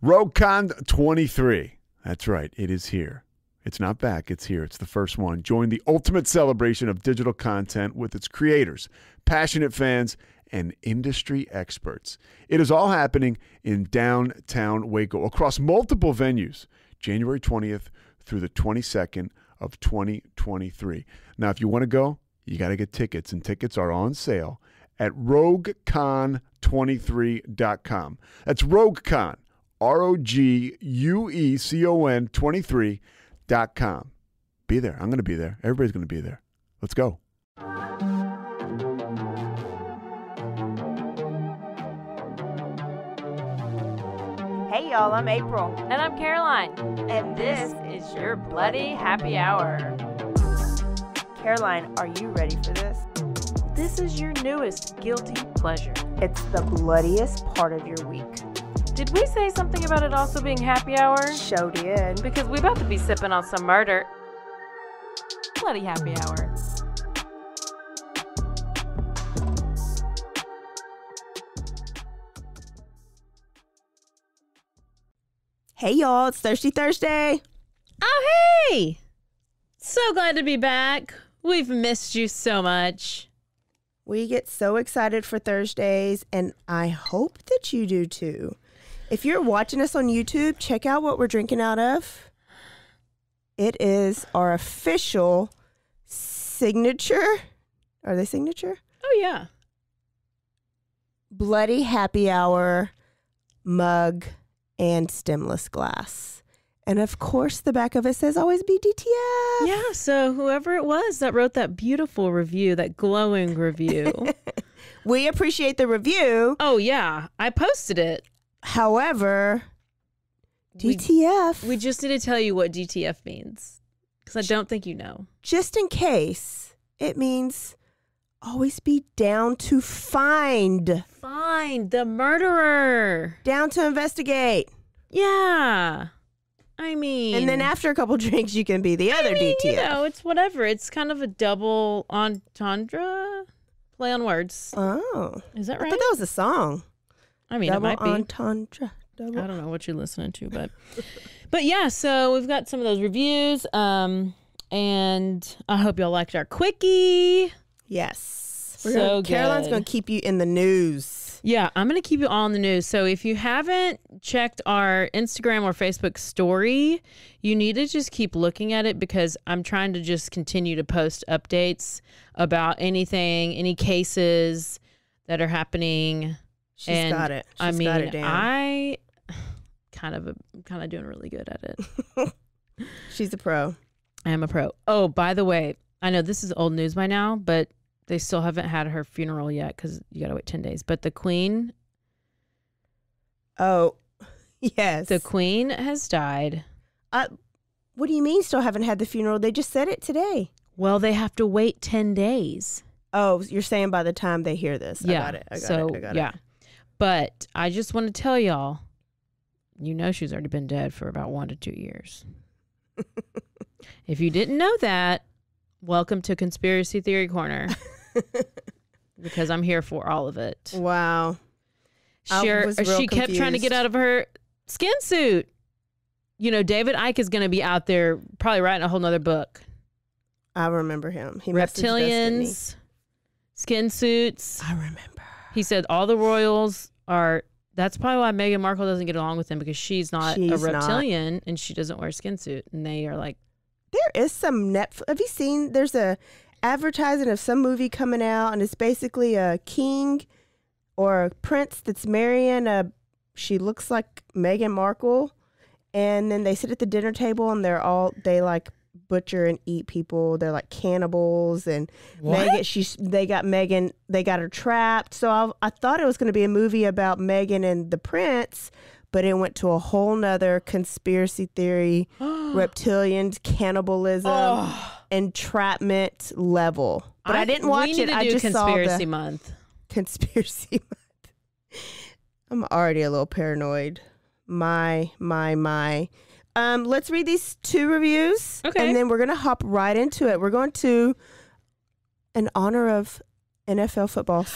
RogueCon 23. That's right. It is here. It's not back. It's here. It's the first one. Join the ultimate celebration of digital content with its creators, passionate fans, and industry experts. It is all happening in downtown Waco across multiple venues, January 20th through the 22nd of 2023. Now, if you want to go, you got to get tickets, and tickets are on sale at RogueCon23.com. That's RogueCon, RogueCon 23.com. Be there. I'm going to be there. Everybody's going to be there. Let's go. Hey y'all, I'm April. And I'm Caroline. And this is your Bloody Happy Hour. Caroline, are you ready for this? This is your newest guilty pleasure. It's the bloodiest part of your week. Did we say something about it also being happy hour? Show did. Because we about to be sipping on some murder. Bloody Happy Hour. Hey y'all, it's Thirsty Thursday. Oh, hey! So glad to be back. We've missed you so much. We get so excited for Thursdays, and I hope that you do too. If you're watching us on YouTube, check out what we're drinking out of. It is our official signature. Are they signature? Oh, yeah. Bloody Happy Hour mug and stemless glass. And of course, the back of it says always be DTF. Yeah, so whoever it was that wrote that beautiful review, that glowing review. We appreciate the review. Oh, yeah. I posted it. However, DTF. We just need to tell you what DTF means, because I don't think you know. Just in case, it means always be down to find. Find the murderer. Down to investigate. Yeah. I mean. And then after a couple drinks, you can be the other DTF. You know, it's whatever. It's kind of a double entendre. Play on words. Oh. Is that right? I thought that was a song. I mean, double it might be. Entendre. Double. I don't know what you're listening to, but yeah, so we've got some of those reviews. And I hope y'all liked our quickie. Yes. Caroline's going to keep you in the news. Yeah, I'm going to keep you all in the news. So if you haven't checked our Instagram or Facebook story, you need to just keep looking at it, because I'm trying to just continue to post updates about anything, any cases that are happening. She's got it. She's got it down. I kind of doing really good at it. She's a pro. I am a pro. Oh, by the way, I know this is old news by now, but they still haven't had her funeral yet because you got to wait 10 days. But the Queen. Oh, yes. The Queen has died. What do you mean still haven't had the funeral? They just said it today. Well, they have to wait 10 days. Oh, you're saying by the time they hear this. Yeah. I got it. I got it. But I just want to tell y'all, you know she's already been dead for about 1 to 2 years. If you didn't know that, welcome to Conspiracy Theory Corner. Because I'm here for all of it. Wow. She kept trying to get out of her skin suit. You know, David Icke is going to be out there probably writing a whole nother book. I remember him. He Reptilians, skin suits. I remember. He said all the royals are. That's probably why Meghan Markle doesn't get along with him, because she's not a reptilian and she doesn't wear a skin suit. And they are like. There is some Netflix. Have you seen? There's a advertising of some movie coming out, and it's basically a king or a prince that's marrying a. She looks like Meghan Markle, and then they sit at the dinner table and they like butcher and eat people. They're like cannibals, and they got her trapped. So I thought it was going to be a movie about Meghan and the prince. But it went to a whole nother conspiracy theory, reptilians, cannibalism, entrapment level. But I didn't watch it. I just saw Conspiracy Month. Conspiracy Month. I'm already a little paranoid. My. Let's read these 2 reviews. Okay. And then we're going to hop right into it. We're going to, in honor of NFL football.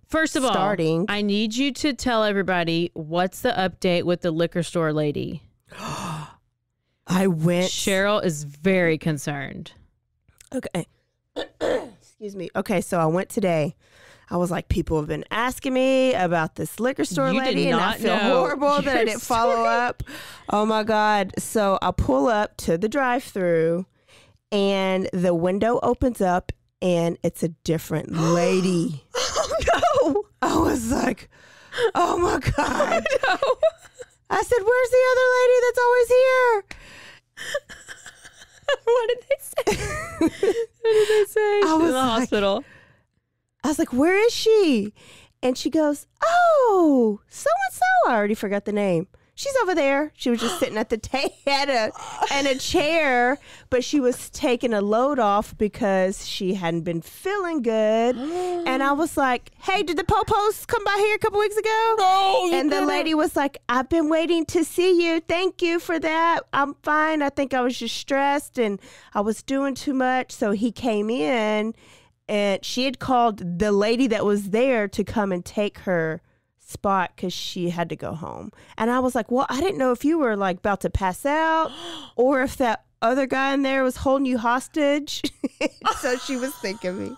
First of starting. all, I need you to tell everybody what's the update with the liquor store lady. I went. Cheryl is very concerned. Okay. Excuse me. Okay, so I went today. I was like, people have been asking me about this liquor store You lady, did and I not feel know horrible that I your didn't follow up. Oh my God. So I pull up to the drive-through, and the window opens up, and it's a different lady. Oh, no. I was like, oh my God. No. I said, where's the other lady that's always here? What did they say? What did they say? I She's was in the like- hospital. I was like, where is she? And she goes, oh, so-and-so. I already forgot the name. She's over there. She was just sitting at the in a chair, but she was taking a load off because she hadn't been feeling good. And I was like, hey, did the Popos come by here a couple weeks ago? No, And the lady was like, I've been waiting to see you. Thank you for that. I'm fine. I think I was just stressed and I was doing too much. So he came in, and she had called the lady that was there to come and take her spot because she had to go home. And I was like, well, I didn't know if you were like about to pass out or if that other guy in there was holding you hostage. So she was thinking me.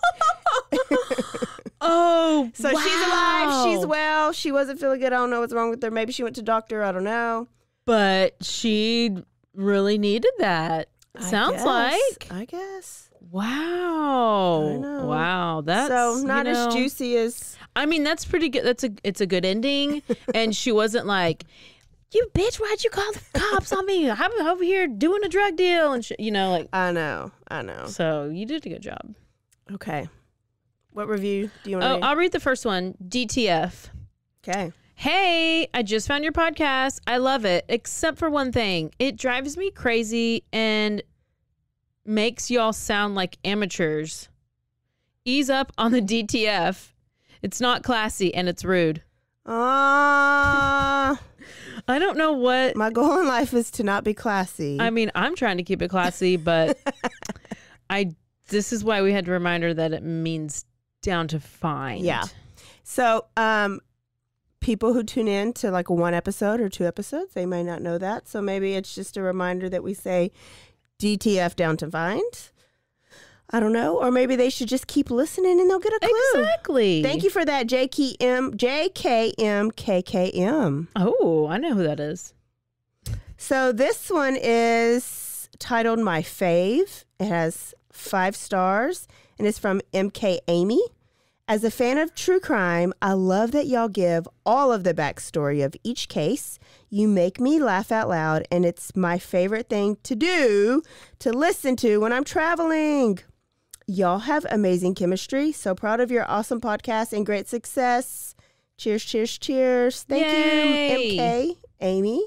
Oh, So wow. she's alive. She's well. She wasn't feeling good. I don't know what's wrong with her. Maybe she went to doctor. I don't know. But she really needed that. Sounds like. I guess. Wow. I know. Wow. That's So not as juicy as. I mean, that's pretty good. It's a good ending. And she wasn't like, you bitch, why'd you call the cops on me? I'm over here doing a drug deal and like. I know. So you did a good job. Okay. What review do you want to read? I'll read the first one. DTF. Okay. Hey, I just found your podcast. I love it, except for one thing. It drives me crazy and makes y'all sound like amateurs. Ease up on the DTF. It's not classy and it's rude. I don't know what. My goal in life is to not be classy. I mean, I'm trying to keep it classy, but this is why we had to remind her that it means down to fine. Yeah. So, people who tune in to like one episode or two episodes, they may not know that. So maybe it's just a reminder that we say DTF down to find. I don't know. Or maybe they should just keep listening and they'll get a clue. Exactly. Thank you for that, JKM. Oh, I know who that is. So this one is titled My Fave. It has 5 stars and it's from MK Amy. As a fan of true crime, I love that y'all give all of the backstory of each case. You make me laugh out loud, and it's my favorite thing to do to listen to when I'm traveling. Y'all have amazing chemistry. So proud of your awesome podcast and great success. Cheers, cheers, cheers. Thank Yay. you, MK Amy.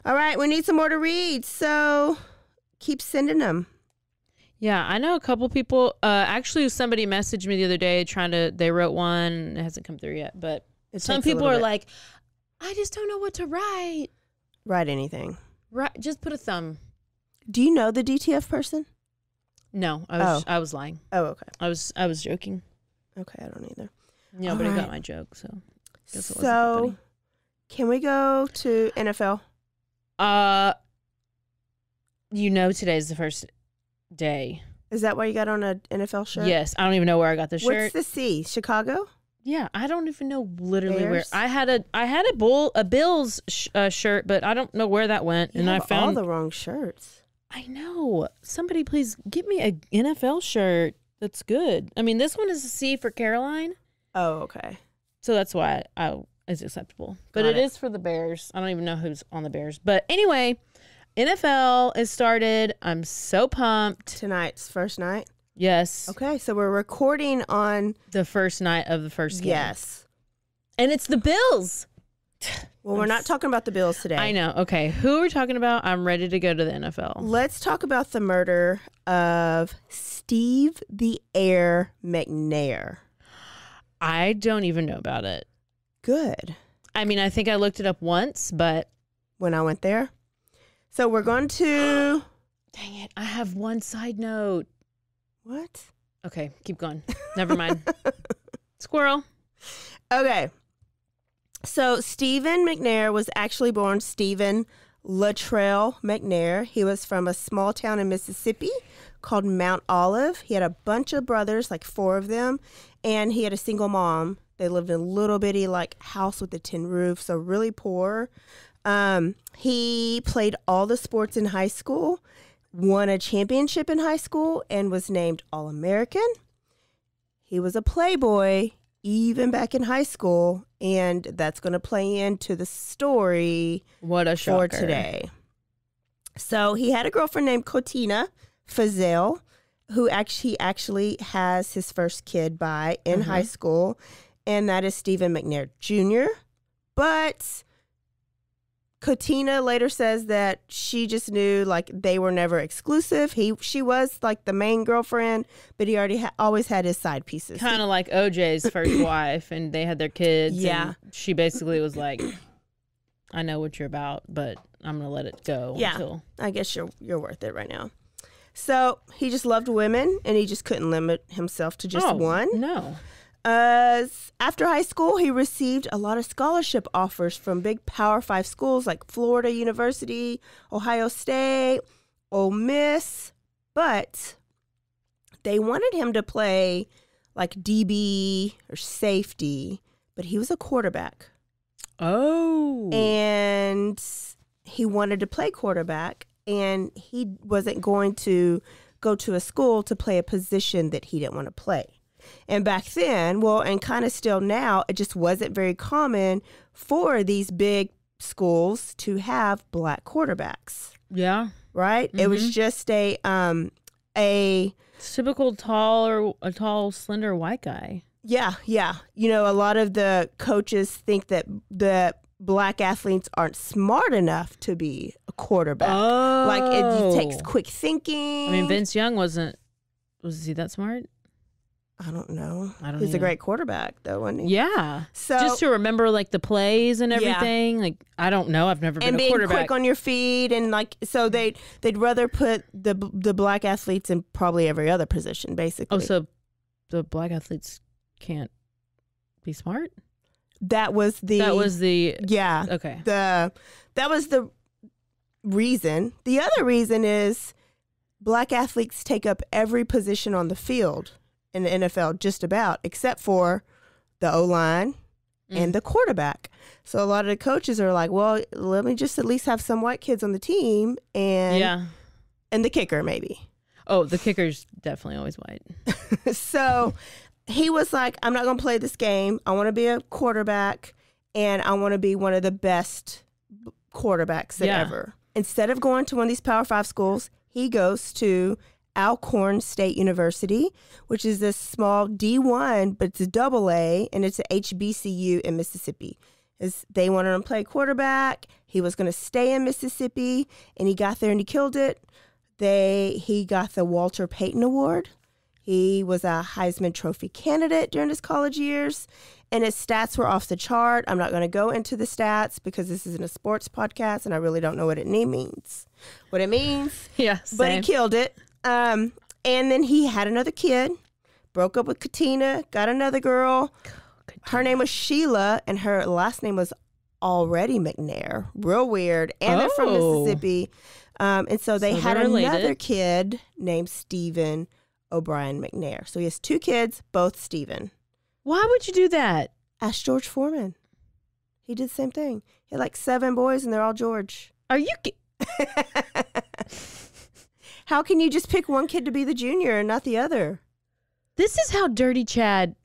All right, we need some more to read, so keep sending them. Yeah, I know a couple people. Actually, somebody messaged me the other day they wrote one. It hasn't come through yet, but some people are like, I just don't know what to write. Write anything. Right, just put a thumb. Do you know the DTF person? No, I was lying. Oh, okay. I was joking. Okay, I don't either. Nobody All got right. my joke, so. Guess it wasn't So, funny. can we go to NFL? Today's the first day. Is that why you got on an NFL shirt? Yes, I don't even know where I got the shirt. What's the C? Chicago? Yeah, I don't even know literally Bears? where. I had a Bills shirt, but I don't know where that went. You And I have found all the wrong shirts. I know. Somebody please get me a NFL shirt that's good. I mean, this one is a C for Caroline, Oh, okay. so that's why it's acceptable. But Got it is for the Bears. I don't even know who's on the Bears. But anyway, NFL is started. I'm so pumped. Tonight's first night. Yes. Okay, so we're recording on. The first night of the first game. Yes. And it's the Bills. Well, we're not talking about the Bills today. I know. Okay. Who are we talking about? I'm ready to go to the NFL. Let's talk about the murder of Steve the Air McNair. I don't even know about it. Good. I mean, I think I looked it up once, but. When I went there. So we're going to. Dang it. I have one side note. What? Okay. Keep going. Never mind. Squirrel. Okay. So Stephen McNair was actually born Stephen Latrell McNair. He was from a small town in Mississippi called Mount Olive. He had a bunch of brothers, like 4 of them, and he had a single mom. They lived in a little bitty like house with a tin roof, so really poor. He played all the sports in high school, won a championship in high school, and was named All-American. He was a playboy even back in high school, and that's going to play into the story What a shocker. for today. So he had a girlfriend named Cotina Fazell, who actually has his first kid by in high school, and that is Stephen McNair Jr. But Cotina later says that she just knew like they were never exclusive. She was like the main girlfriend, but he already always had his side pieces. Kind of like OJ's first wife, and they had their kids. Yeah. And she basically was like, I know what you're about, but I'm going to let it go. Yeah. Until... I guess you're worth it right now. So he just loved women, and he just couldn't limit himself to just one. No. After high school, he received a lot of scholarship offers from big Power 5 schools like Florida University, Ohio State, Ole Miss, but they wanted him to play like DB or safety, but he was a quarterback. Oh. And he wanted to play quarterback, and he wasn't going to go to a school to play a position that he didn't want to play. And back then, well, and kind of still now, it just wasn't very common for these big schools to have black quarterbacks. Yeah. Right? It was just a typical a tall, slender white guy. Yeah. You know, a lot of the coaches think that the black athletes aren't smart enough to be a quarterback. Oh. Like it takes quick thinking. I mean, Vince Young was he that smart? I don't know. I don't He's a either. great quarterback, though, wasn't he? Yeah. So just to remember like the plays and everything. Like I don't know. I've never been and a being quarterback. quick on your feet, and like so they'd rather put the black athletes in probably every other position, basically. Oh, so the black athletes can't be smart? that was the yeah. Okay. That was the reason. The other reason is black athletes take up every position on the field in the NFL, just about, except for the O-line and the quarterback. So a lot of the coaches are like, well, let me just at least have some white kids on the team and the kicker maybe. Oh, the kicker's definitely always white. So he was like, I'm not going to play this game. I want to be a quarterback, and I want to be one of the best quarterbacks that ever. Instead of going to one of these Power 5 schools, he goes to Alcorn State University, which is this small D1, but it's a AA, and it's a HBCU in Mississippi. They wanted him to play quarterback. He was going to stay in Mississippi, and he got there and he killed it. He got the Walter Payton Award. He was a Heisman Trophy candidate during his college years, and his stats were off the chart. I'm not going to go into the stats because this isn't a sports podcast, and I really don't know what it means. What it means. Yeah, same. But he killed it. And then he had another kid, broke up with Katina, got another girl. Her name was Sheila, and her last name was already McNair. Real weird. And they're from Mississippi. And so they had another kid named Stephen O'Brien McNair. So he has 2 kids, both Stephen. Why would you do that? Ask George Foreman. He did the same thing. He had like 7 boys, and they're all George. Are you... How can you just pick one kid to be the junior and not the other? This is how Dirty Chad...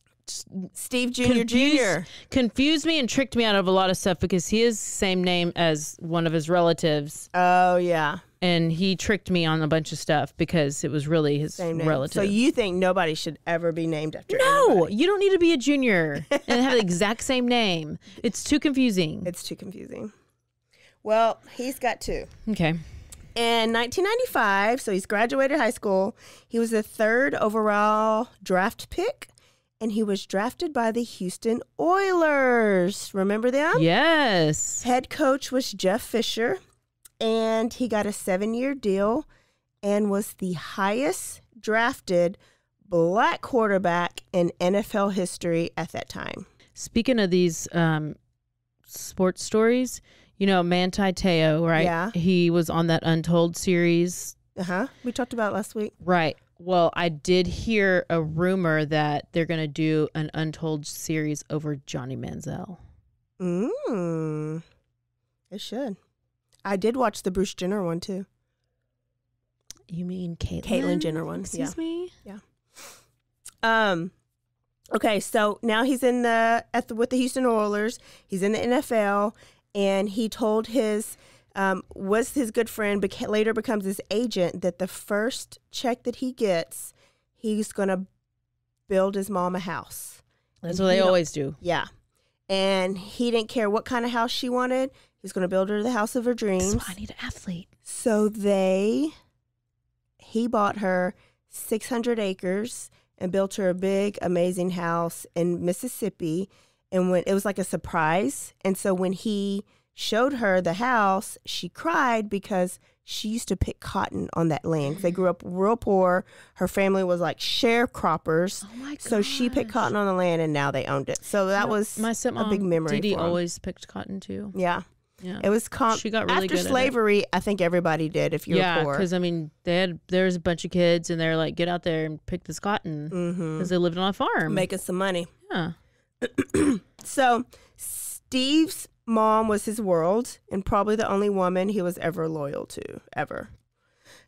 Steve Jr. confused me and tricked me out of a lot of stuff because he is the same name as one of his relatives. Oh, yeah. And he tricked me on a bunch of stuff because it was really his Same name. relative. So you think nobody should ever be named after No, anybody? you don't need to be a junior and have the exact same name. It's too confusing. It's too confusing. Well, he's got 2. Okay. In 1995, so he's graduated high school, he was the 3rd overall draft pick, and he was drafted by the Houston Oilers. Remember them? Yes. Head coach was Jeff Fisher, and he got a 7-year deal and was the highest drafted black quarterback in NFL history at that time. Speaking of these sports stories, you know, Manti Te'o, right? Yeah. He was on that Untold series. We talked about it last week. Right. Well, I did hear a rumor that they're going to do an Untold series over Johnny Manziel. It should. I did watch the Bruce Jenner one too. You mean Caitlyn Jenner one? Excuse me? Yeah. Okay, so now he's in with the Houston Oilers. He's in the NFL, and he told was his good friend, but later becomes his agent, that the first check that he gets, he's gonna build his mom a house. That's what they always do. Yeah, and he didn't care what kind of house she wanted. He's gonna build her the house of her dreams. That's why I need an athlete. So he bought her 600 acres and built her a big, amazing house in Mississippi. And when it was like a surprise. And so when he showed her the house, she cried because she used to pick cotton on that land. They grew up real poor. Her family was like sharecroppers. Oh my gosh. So she picked cotton on the land, and now they owned it. So that was my stepmom, a big memory Dee for him. always picked cotton too. Yeah. Yeah. It was She got really after good at it. slavery, I think everybody did if you were poor. because I mean, there's a bunch of kids, and they're like, get out there and pick this cotton because they lived on a farm. Making some money. Yeah. So Steve's mom was his world, and probably the only woman he was ever loyal to, ever.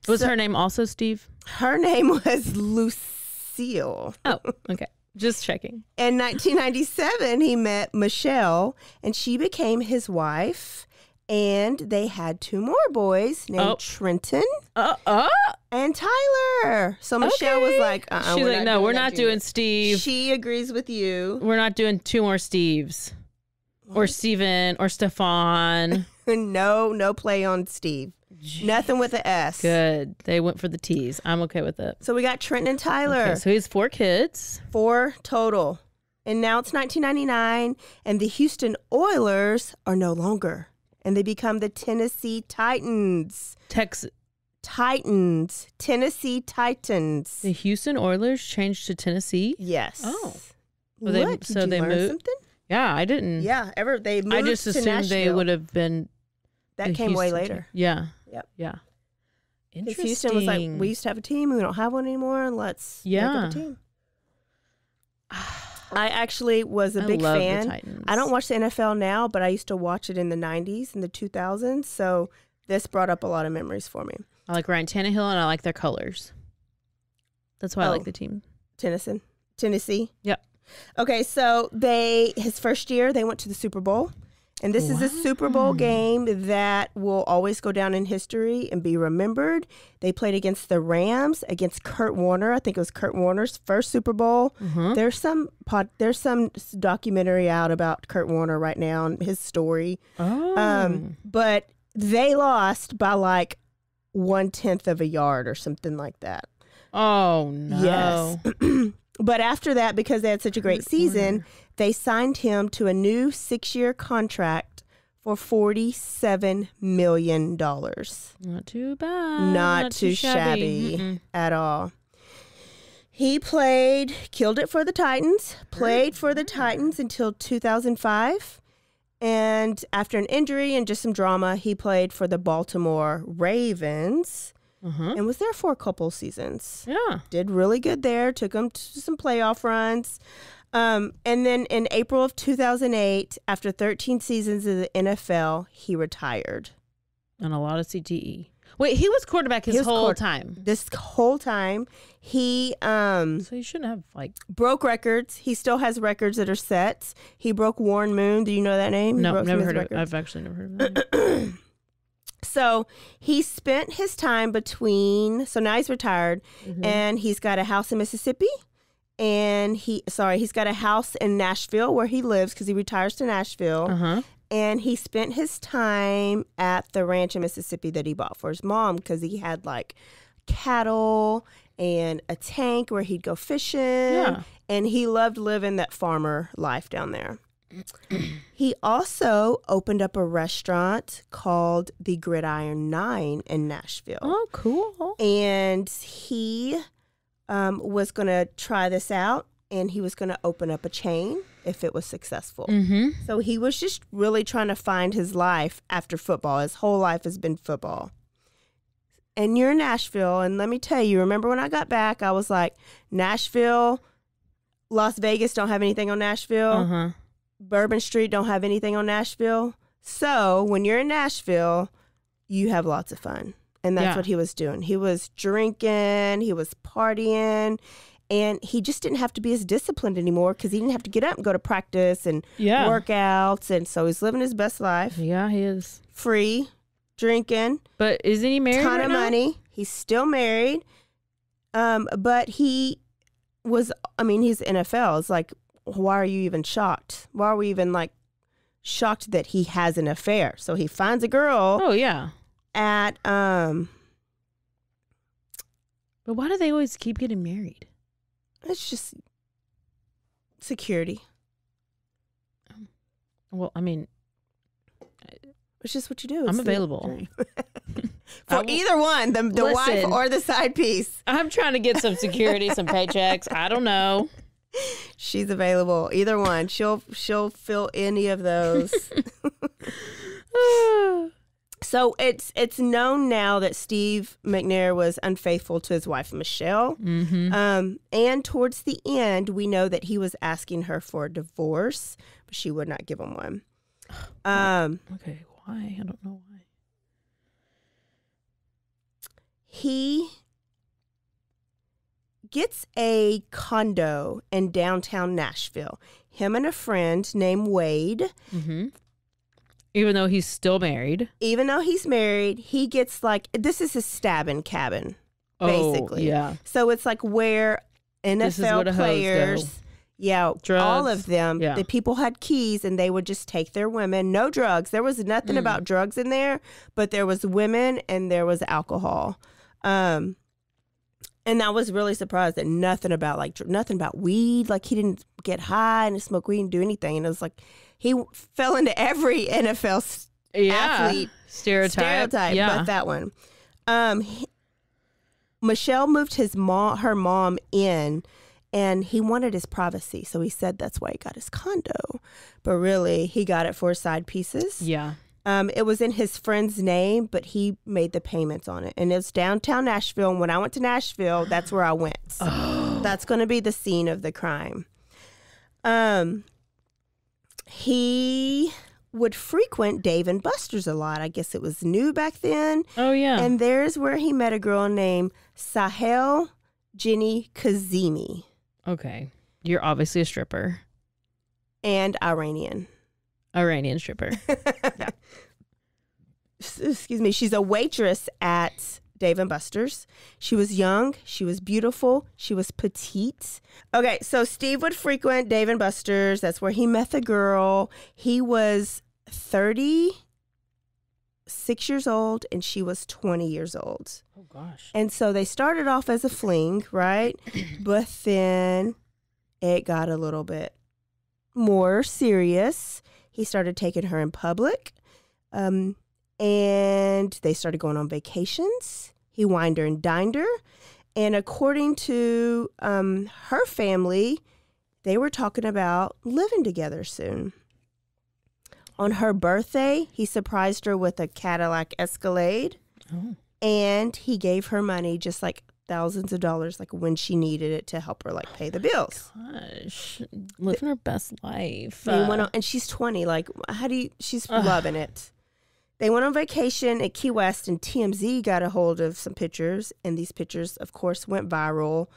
Was her name also Steve? Her name was Lucille. Oh, okay. Just checking. In 1997, he met Michelle, and she became his wife, and they had two more boys named Trenton and Tyler. So Michelle was like, she's like, no, we're not doing Steve. She agrees with you. We're not doing two more Steves. Or Steven or Stefan. No play on Steve. Nothing with an S. Good. They went for the T's. I'm okay with it. So we got Trenton and Tyler. Okay, so he has 4 kids. 4 total. And now it's 1999, and the Houston Oilers are no longer. And they become the Tennessee Titans. Tennessee Titans. The Houston Oilers changed to Tennessee? Yes. Oh. What? Did you learn something? Yeah, I didn't. Yeah, they moved I just to assumed Nashville. they would have been. That came way later. Yeah. Yep. Yeah. Because Interesting. Houston was like, we used to have a team, we don't have one anymore, let's make up a team. I actually was a big love fan. The Titans. I don't watch the NFL now, but I used to watch it in the 90s and the 2000s, so this brought up a lot of memories for me. I like Ryan Tannehill, and I like their colors. That's why I like the team. Tennessee? Yep. Okay, so his first year, they went to the Super Bowl. And this is a Super Bowl game that will always go down in history and be remembered. They played against the Rams, against Kurt Warner. I think it was Kurt Warner's first Super Bowl. Mm-hmm. There's some documentary out about Kurt Warner right now and his story. But they lost by like 1/10 of a yard or something like that. Oh, no. Yes. But after that, because they had such a great season, they signed him to a new 6-year contract for $47 million. Not too bad. Not too shabby at all. He killed it for the Titans, played for the Titans until 2005. And after an injury and just some drama, he played for the Baltimore Ravens. And was there for a couple seasons. Yeah. Did really good there. Took them to some playoff runs. And then in April of 2008, after 13 seasons of the NFL, he retired. And a lot of CTE. Wait, he was quarterback his whole time. This whole time. He so he shouldn't have broke records. He still has records that are set. He broke Warren Moon. Do you know that name? No, never heard of it. I've actually never heard of that. So he spent his time so now he's retired, and he's got a house in Mississippi, and he's got a house in Nashville where he lives because he retires to Nashville, and he spent his time at the ranch in Mississippi that he bought for his mom because he had like cattle and a tank where he'd go fishing, and he loved living that farmer life down there. He also opened up a restaurant called the Gridiron 9 in Nashville. Oh, cool. And he was going to try this out, and he was going to open up a chain. if it was successful. Mm-hmm. So he was just really trying to find his life after football. His whole life has been football. And you're in Nashville, and let me tell you, remember when I got back, I was like, Nashville, Las Vegas don't have anything on Nashville. Uh-huh. Bourbon Street don't have anything on Nashville. So when you're in Nashville, you have lots of fun. And that's what he was doing. He was drinking, he was partying, and he just didn't have to be as disciplined anymore because he didn't have to get up and go to practice and workouts. And so he's living his best life. Yeah, he is. Free, drinking. But isn't he married ton right of now? money. He's still married. But he was, he's NFL. It's like, why are you even shocked? Why are we even like shocked that he has an affair? So he finds a girl. Oh, yeah. At But why do they always keep getting married? It's just security. Well, I mean, it's just what you do. I'm available. For either one, the wife or the side piece. I'm trying to get some security, some paychecks. I don't know. She's available. Either one. She'll fill any of those. So it's known now that Steve McNair was unfaithful to his wife, Michelle. Mm-hmm. And towards the end, we know that he was asking her for a divorce, but she would not give him one. Okay, why? I don't know why. He gets a condo in downtown Nashville. Him and a friend named Wade. Mm-hmm. Even though he's still married. Even though he's married, he gets like, this is his stabbing cabin, basically. Oh, yeah. So it's like where NFL players, Drugs. all of them, the people had keys and they would just take their women. No drugs. There was nothing about drugs in there, but there was women and there was alcohol. And I was really surprised that nothing about weed. Like he didn't get high and smoke weed and do anything. And it was like he fell into every NFL athlete stereotype, but that one. Michelle moved her mom in, and he wanted his privacy, so he said that's why he got his condo. But really, he got it for side pieces. Yeah. It was in his friend's name, but he made the payments on it. And it's downtown Nashville. And when I went to Nashville, that's where I went. So that's going to be the scene of the crime. He would frequent Dave and Buster's a lot. I guess it was new back then. Oh, yeah. And there's where he met a girl named Sahel Jenni Kazemi. Okay. You're obviously a stripper. And Iranian stripper. Yeah. Excuse me. She's a waitress at Dave and Buster's. She was young. She was beautiful. She was petite. Okay, so Steve would frequent Dave and Buster's. That's where he met the girl. He was 36 years old and she was 20 years old. Oh, gosh. And so they started off as a fling, right? But then it got a little bit more serious. He started taking her in public, and they started going on vacations. He wined her and dined her. And according to her family, they were talking about living together soon. On her birthday, he surprised her with a Cadillac Escalade, and he gave her money, just like thousands of dollars, like when she needed it to help her like pay the bills. Gosh, living her best life. They went on, and she's 20. Like, she's loving it. They went on vacation at Key West, and TMZ got a hold of some pictures, and these pictures, of course, went viral.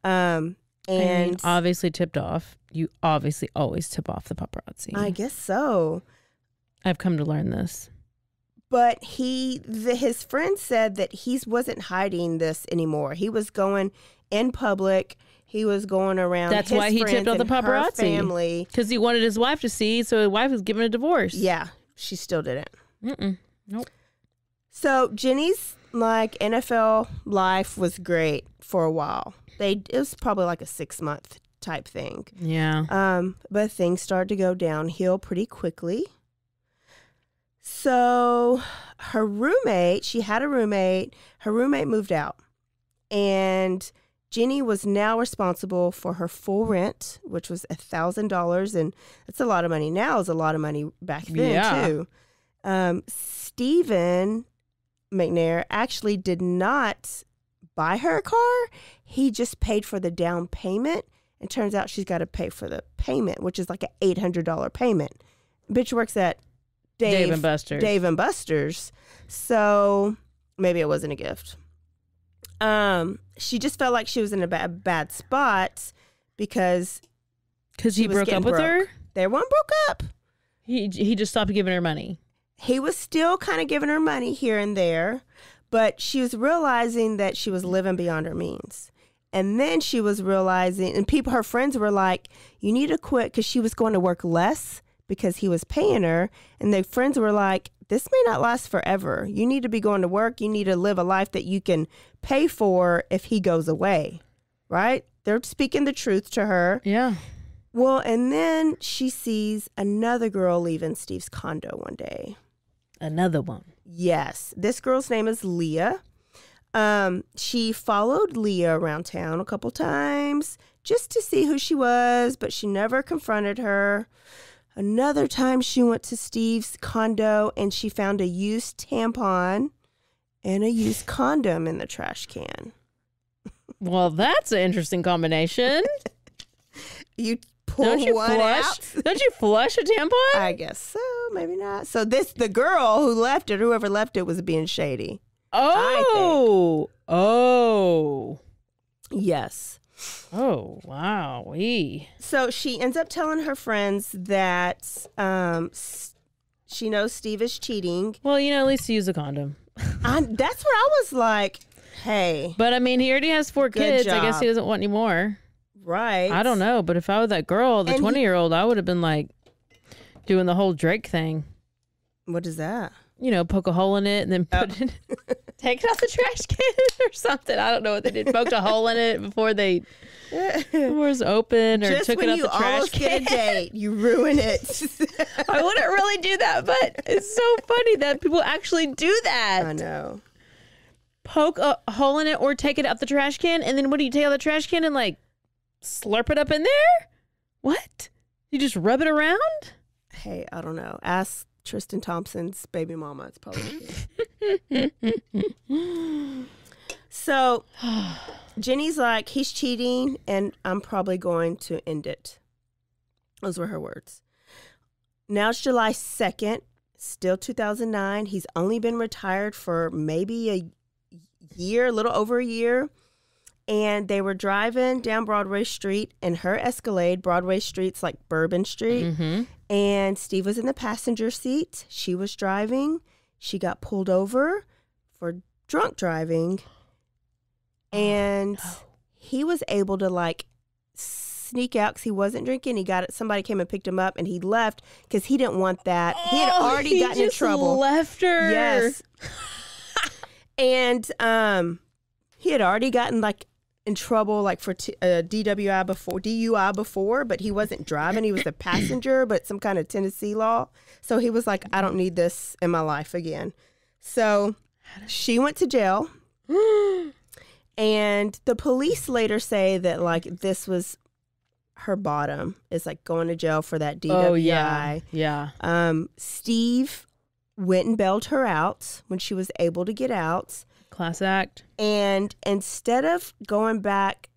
And obviously tipped off. You obviously always tip off the paparazzi. I guess so. I've come to learn this. But his friend said that he wasn't hiding this anymore. He was going in public. He was going around. That's his why he tipped off the paparazzi. Family, because he wanted his wife to see. So his wife was given a divorce. Yeah, she still didn't. Nope. So Jenni's like NFL life was great for a while. It was probably like a 6-month type thing. Yeah. But things started to go downhill pretty quickly. So she had a roommate. Her roommate moved out, and Jenni was now responsible for her full rent, which was $1,000, and that's a lot of money now. Is a lot of money back then too. Stephen McNair actually did not buy her a car. He just paid for the down payment. It turns out she's got to pay for the payment, which is like an $800 payment. Bitch works at Dave and Buster's. So maybe it wasn't a gift. She just felt like she was in a bad spot because he broke up with her? They weren't broke up. He just stopped giving her money. He was still kind of giving her money here and there, but she was realizing that she was living beyond her means. And then she was realizing, and her friends were like, you need to quit, because she was going to work less because he was paying her. And their friends were like, this may not last forever. You need to be going to work. You need to live a life that you can pay for if he goes away, right? They're speaking the truth to her. Yeah. Well, and then she sees another girl leaving Steve's condo one day. Another one. Yes. This girl's name is Leah. She followed Leah around town a couple times just to see who she was, but she never confronted her. Another time she went to Steve's condo and she found a used tampon and a used condom in the trash can. Well, that's an interesting combination. You pull Don't you one flush? out? Don't you flush a tampon? I guess so, maybe not. So the girl who left it, whoever left it, was being shady. Oh. Yes. Oh, wow. So she ends up telling her friends that she knows Steve is cheating. Well, at least use a condom. That's what I was like, hey. But, I mean, he already has 4 kids. job. I guess he doesn't want any more. Right. I don't know. But if I was that girl, the 20-year-old, I would have been, like, doing the whole Drake thing. What is that? Poke a hole in it and then take it out the trash can or something. I don't know what they did. Poked a hole in it before it was open, or Just took it out the trash almost can. get a date, you ruin it. I wouldn't really do that, but it's so funny that people actually do that. I know. Poke a hole in it or take it out the trash can, and then what do you take out the trash can and like slurp it up in there? What? You just rub it around? Hey, I don't know. Ask Tristan Thompson's baby mama. It's probably So Jenni's like, he's cheating and I'm probably going to end it. Those were her words. Now it's July 2nd, still 2009. He's only been retired for maybe a year, a little over a year. And they were driving down Broadway Street in her Escalade. Broadway Street's like Bourbon Street. Mm-hmm. And Steve was in the passenger seat. She was driving. She got pulled over for drunk driving. And he was able to like sneak out because he wasn't drinking. Somebody came and picked him up and he left because he didn't want that. He had already gotten in trouble. Left her. Yes. And he had already gotten like in trouble like for DUI before, but he wasn't driving. He was a passenger, but some kind of Tennessee law. So he was like, I don't need this in my life again. So she went to jail. And the police later say that like this was her bottom. It's like going to jail for that DWI. Oh, yeah. Steve went and bailed her out when she was able to get out. Class act. And instead of going back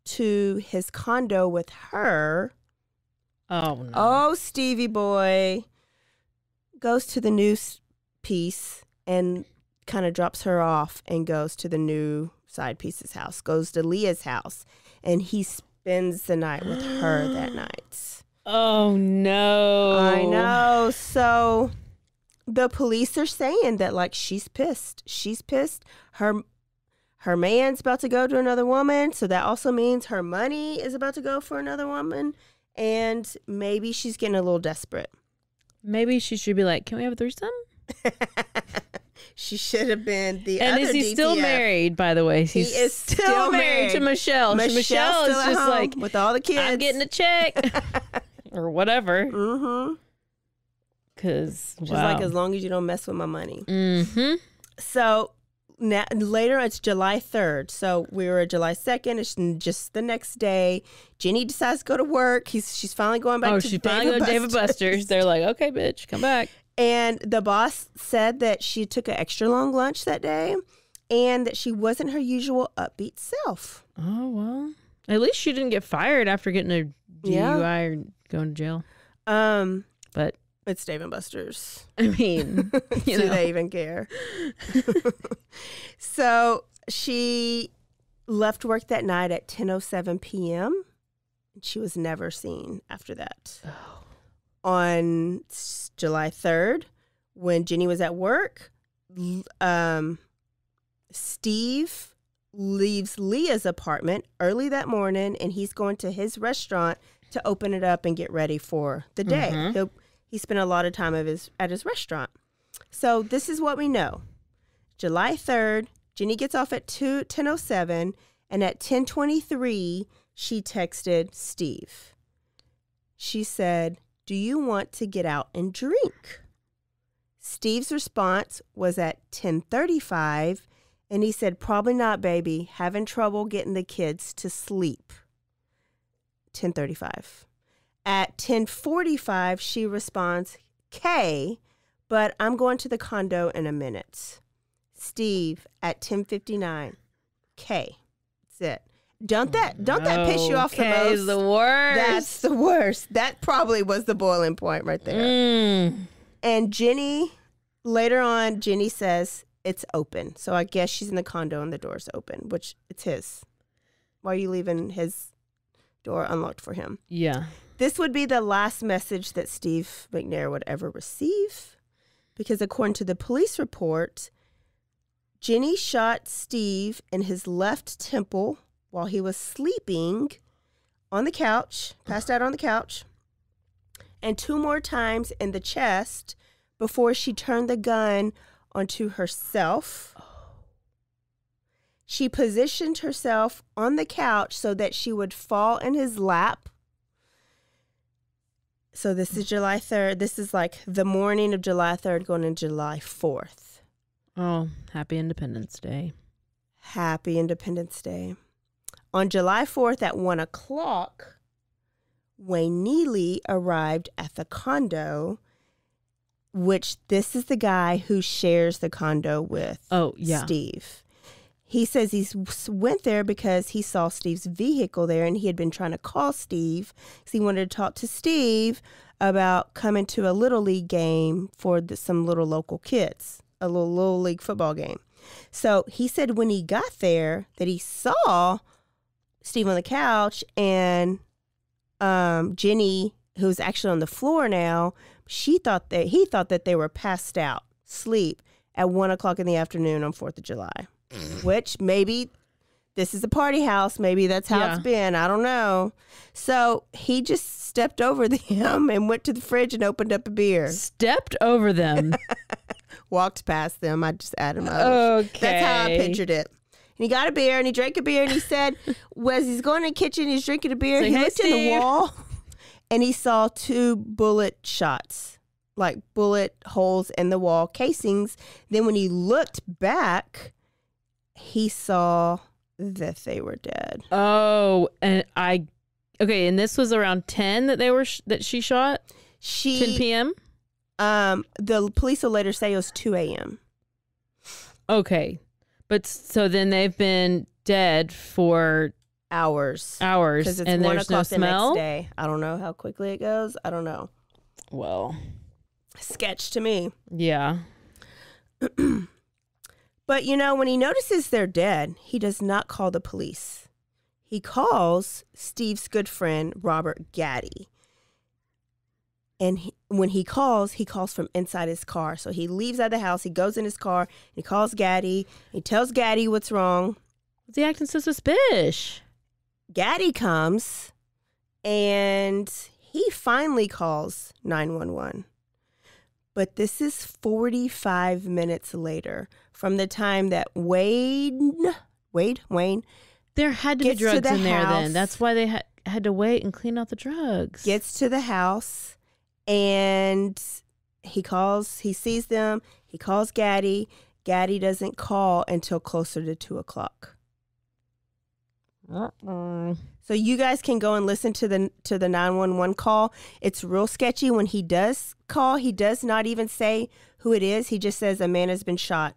to his condo with her, Stevie boy goes to the news piece and kind of drops her off and goes to the new side piece's house, goes to Leah's house, and he spends the night with her that night. Oh, no. I know. So the police are saying that like she's pissed. She's pissed. Her man's about to go to another woman, so that also means her money is about to go for another woman, and maybe she's getting a little desperate. Maybe she should be like, can we have a threesome? She should have been the and other is he DTF. Still married, by the way? He is still married to Michelle. Michelle is just like, with all the kids. I'm getting a check. Or whatever. Mm-hmm. Because, she's like, as long as you don't mess with my money. Mm-hmm. So later, it's July 3rd. So we were July 2nd. It's just the next day. Jenni decides to go to work. She's finally going back to David Buster's. They're like, okay, bitch, come back. And the boss said that she took an extra long lunch that day and that she wasn't her usual upbeat self. Oh, well. At least she didn't get fired after getting a DUI or going to jail. But it's Dave & Buster's. I mean, do they even care? So she left work that night at 10:07 p.m. and she was never seen after that. Oh. On July 3rd, when Jenni was at work, Steve leaves Leah's apartment early that morning, and he's going to his restaurant to open it up and get ready for the day. Mm-hmm. He spent a lot of time at his restaurant. So this is what we know. July 3rd, Jenni gets off at 10:07, and at 10:23, she texted Steve. She said, "Do you want to get out and drink?" Steve's response was at 10:35, and he said, "Probably not, baby. Having trouble getting the kids to sleep." 10:35. At 10:45, she responds, "K, but I'm going to the condo in a minute." Steve at 10:59, "K." That's it. Don't that piss you off the most? K is the worst. That's the worst. That probably was the boiling point right there. And Jenni, later on, Jenni says it's open. So I guess she's in the condo and the door's open, which it's his. Why are you leaving his door unlocked for him? Yeah. This would be the last message that Steve McNair would ever receive, because according to the police report, Jenni shot Steve in his left temple while he was sleeping on the couch, passed out on the couch, and 2 more times in the chest before she turned the gun onto herself. She positioned herself on the couch so that she would fall in his lap. So this is July 3rd. This is like the morning of July 3rd going into July 4th. Oh, happy Independence Day. Happy Independence Day. On July 4th at 1 o'clock, Wayne Neely arrived at the condo, which this is the guy who shares the condo with Steve. He says he went there because he saw Steve's vehicle there, and he had been trying to call Steve because he wanted to talk to Steve about coming to a Little League game for some little local kids, a little league football game. So he said when he got there that he saw Steve on the couch, and Jenni, who's actually on the floor now, he thought that they were passed out, sleep at 1 o'clock in the afternoon on 4th of July, which maybe this is a party house. Maybe that's how it's been. I don't know. So he just stepped over them and went to the fridge and opened up a beer. Stepped over them. Walked past them. I just added my Okay. That's how I pictured it. And he got a beer and he drank a beer, and he said, as he's going in the kitchen, he's drinking a beer. Say, He "Hey, looked in the Steve." wall and he saw 2 bullet shots, like bullet holes in the wall casings. Then when he looked back, he saw that they were dead. Oh, and and this was around 10 that that she shot? 10 p.m.? The police will later say it was 2 a.m. Okay. But so then they've been dead for hours. Because it's and 1 there's no o'clock the smell? next day. I don't know how quickly it goes. I don't know. Well. Sketch to me. Yeah. But, when he notices they're dead, he does not call the police. He calls Steve's good friend, Robert Gaddy. And when he calls from inside his car. So he leaves out of the house, he goes in his car, and he calls Gaddy. He tells Gaddy what's wrong. What's he acting so suspicious? Gaddy comes, and he finally calls 911. But this is 45 minutes later from the time that Wayne, There had to be gets to drugs the in there house. then. That's why they had to wait and clean out the drugs. gets to the house, and he sees them. He calls Gaddy. Gaddy doesn't call until closer to 2 o'clock. So you guys can go and listen to the 911 call. It's real sketchy. When he does call, he does not even say who it is. He just says a man has been shot.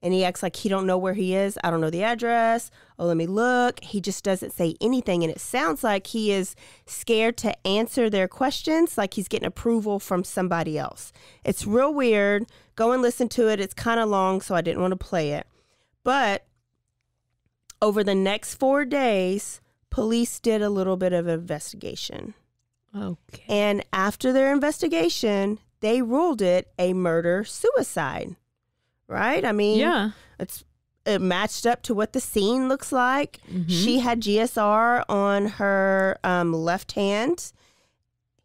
And he acts like he don't know where he is. I don't know the address. Oh, let me look. He just doesn't say anything. And it sounds like he is scared to answer their questions, like he's getting approval from somebody else. It's real weird. Go and listen to it. It's kind of long, so I didn't want to play it. But over the next 4 days, police did a little bit of investigation. Okay. And after their investigation, they ruled it a murder-suicide. Right? I mean, yeah, it matched up to what the scene looks like. Mm-hmm. She had GSR on her left hand.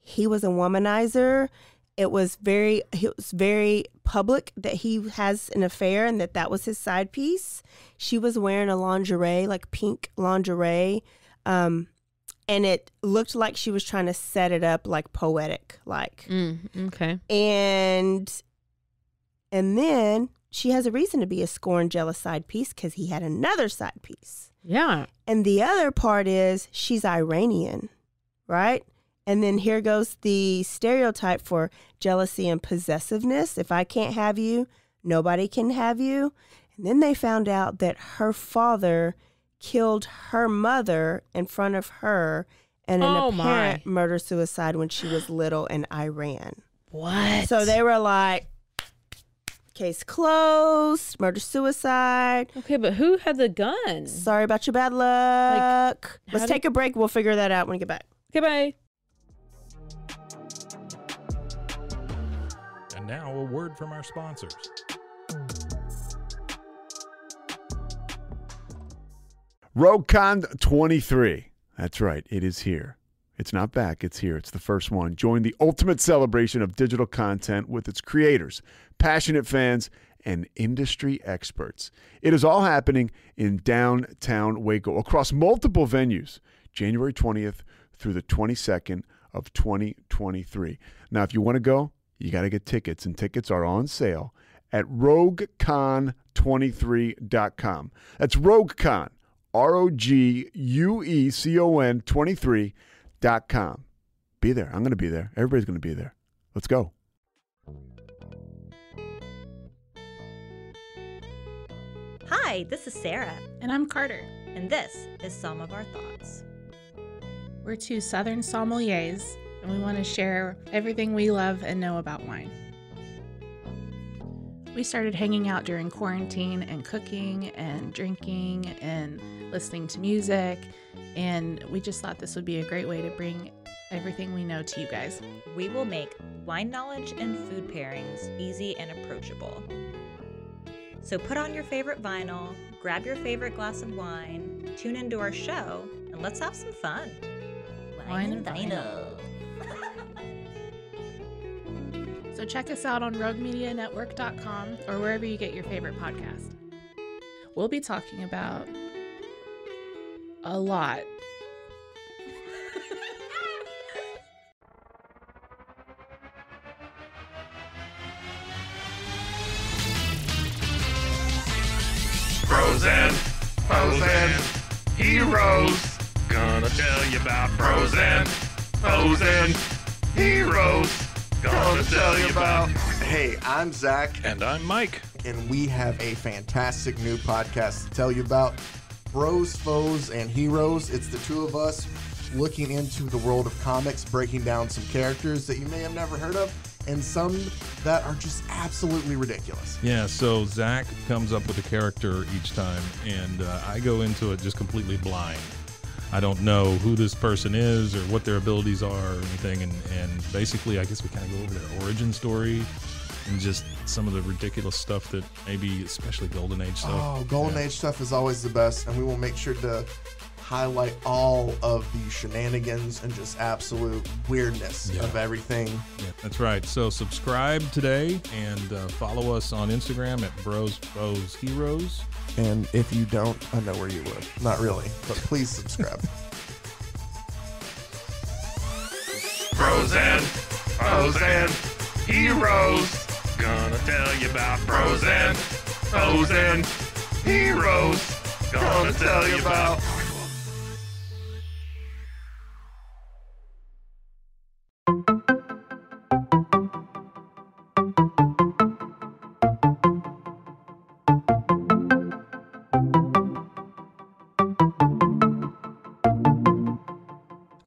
He was a womanizer. It was very public that he has an affair and that was his side piece. She was wearing a lingerie, like pink lingerie. And it looked like she was trying to set it up like poetic, like. Okay. And then she has a reason to be a scorned, jealous side piece because he had another side piece. Yeah. And the other part is she's Iranian, right? And then here goes the stereotype for jealousy and possessiveness. If I can't have you, nobody can have you. And then they found out that her father killed her mother in front of her in an apparent murder-suicide when she was little in Iran. What? So they were like, case closed, murder-suicide. Okay, but who had the gun? Sorry about your bad luck. Let's take a break. We'll figure that out when we get back. Okay, bye. And now a word from our sponsors. RogueCon 23. That's right. It is here. It's not back. It's here. It's the first one. Join the ultimate celebration of digital content with its creators, passionate fans, and industry experts. It is all happening in downtown Waco across multiple venues, January 20th through the 22nd of 2023. Now, if you want to go, you got to get tickets, and tickets are on sale at RogueCon23.com. That's RogueCon, RogueCon 23.com. Be there. I'm going to be there. Everybody's going to be there. Let's go. Hi, this is Sarah. And I'm Carter. And this is Some of Our Thoughts. We're two Southern sommeliers, and we want to share everything we love and know about wine. We started hanging out during quarantine and cooking and drinking and listening to music, and we just thought this would be a great way to bring everything we know to you guys. We will make wine knowledge and food pairings easy and approachable. So put on your favorite vinyl, grab your favorite glass of wine, tune into our show, and let's have some fun. Wine and vinyl. So check us out on RogueMediaNetwork.com or wherever you get your favorite podcast. We'll be talking about a lot. Frozen, heroes. Gonna tell you about frozen heroes. Gonna tell you about. Hey, I'm Zach. And I'm Mike. And we have a fantastic new podcast to tell you about. Bros, Foes, and Heroes. It's the two of us looking into the world of comics, breaking down some characters that you may have never heard of, and some that are just absolutely ridiculous. Yeah, so Zach comes up with a character each time, and I go into it just completely blind. I don't know who this person is or what their abilities are or anything, and basically I guess we kind of go over their origin story and just some of the ridiculous stuff that maybe, especially Golden Age stuff. Oh, Golden Age stuff is always the best, and we will make sure to highlight all of the shenanigans and just absolute weirdness of everything. Yeah, that's right. So subscribe today and follow us on Instagram at Bros, Foes, Heroes. And if you don't, I know where you live. Not really, but please subscribe. Frozen Heroes. Gonna tell you about Frozen foes and heroes. Gonna tell you about.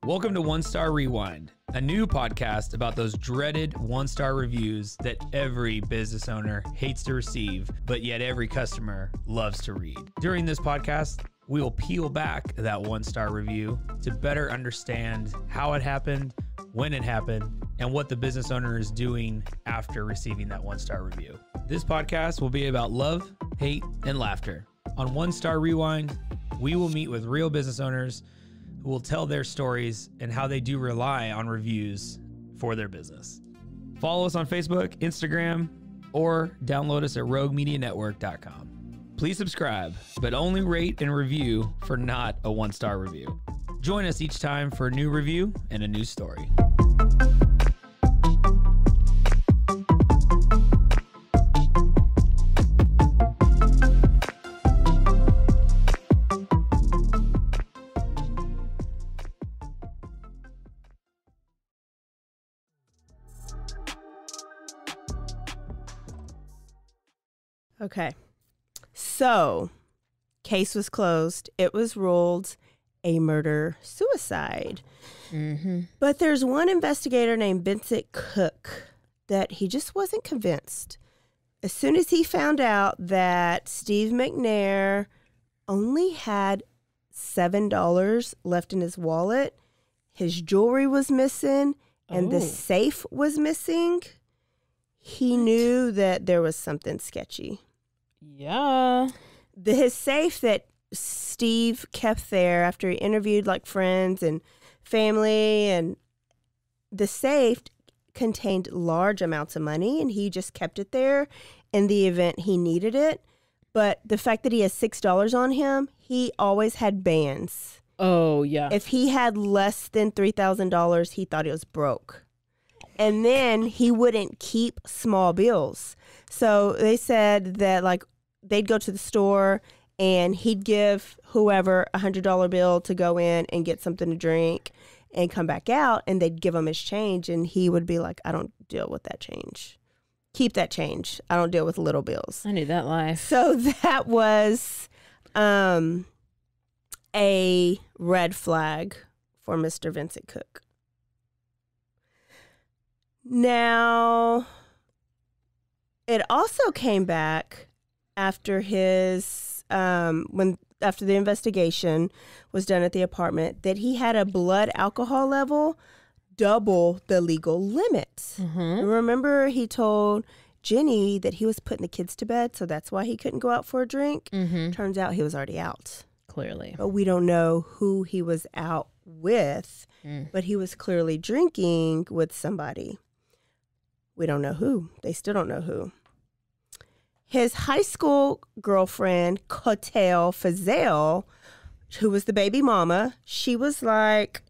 Welcome to One Star Rewind, a new podcast about those dreaded one-star reviews that every business owner hates to receive, but yet every customer loves to read. During this podcast, we will peel back that one-star review to better understand how it happened, when it happened, and what the business owner is doing after receiving that one-star review. This podcast will be about love, hate, and laughter. On One Star Rewind, we will meet with real business owners who will tell their stories and how they do rely on reviews for their business. Follow us on Facebook, Instagram, or download us at roguemedianetwork.com. Please subscribe, but only rate and review for not a one-star review. Join us each time for a new review and a new story. Okay. So, case was closed. It was ruled a murder-suicide. Mm-hmm. But there's one investigator named Vincent Cook that he just wasn't convinced. As soon as he found out that Steve McNair only had $7 left in his wallet, his jewelry was missing, and the safe was missing, he knew that there was something sketchy. Yeah. His safe that Steve kept there after he interviewed like friends and family, and the safe contained large amounts of money, and he just kept it there in the event he needed it. But the fact that he has $6 on him, he always had bands. Oh, yeah. If he had less than $3,000, he thought he was broke. And then he wouldn't keep small bills. So they said that like they'd go to the store and he'd give whoever a $100 bill to go in and get something to drink and come back out, and they'd give him his change, and he would be like, I don't deal with that change. Keep that change. I don't deal with little bills. I knew that life. So that was a red flag for Mr. Vincent Cook. Now, it also came back after his after the investigation was done at the apartment that he had a blood alcohol level double the legal limit. Mm-hmm. Remember, he told Jenni that he was putting the kids to bed, so that's why he couldn't go out for a drink. Mm-hmm. Turns out he was already out. Clearly. But we don't know who he was out with, but he was clearly drinking with somebody. We don't know who. They still don't know who. His high school girlfriend, Kotel Fazell, who was the baby mama, she was like,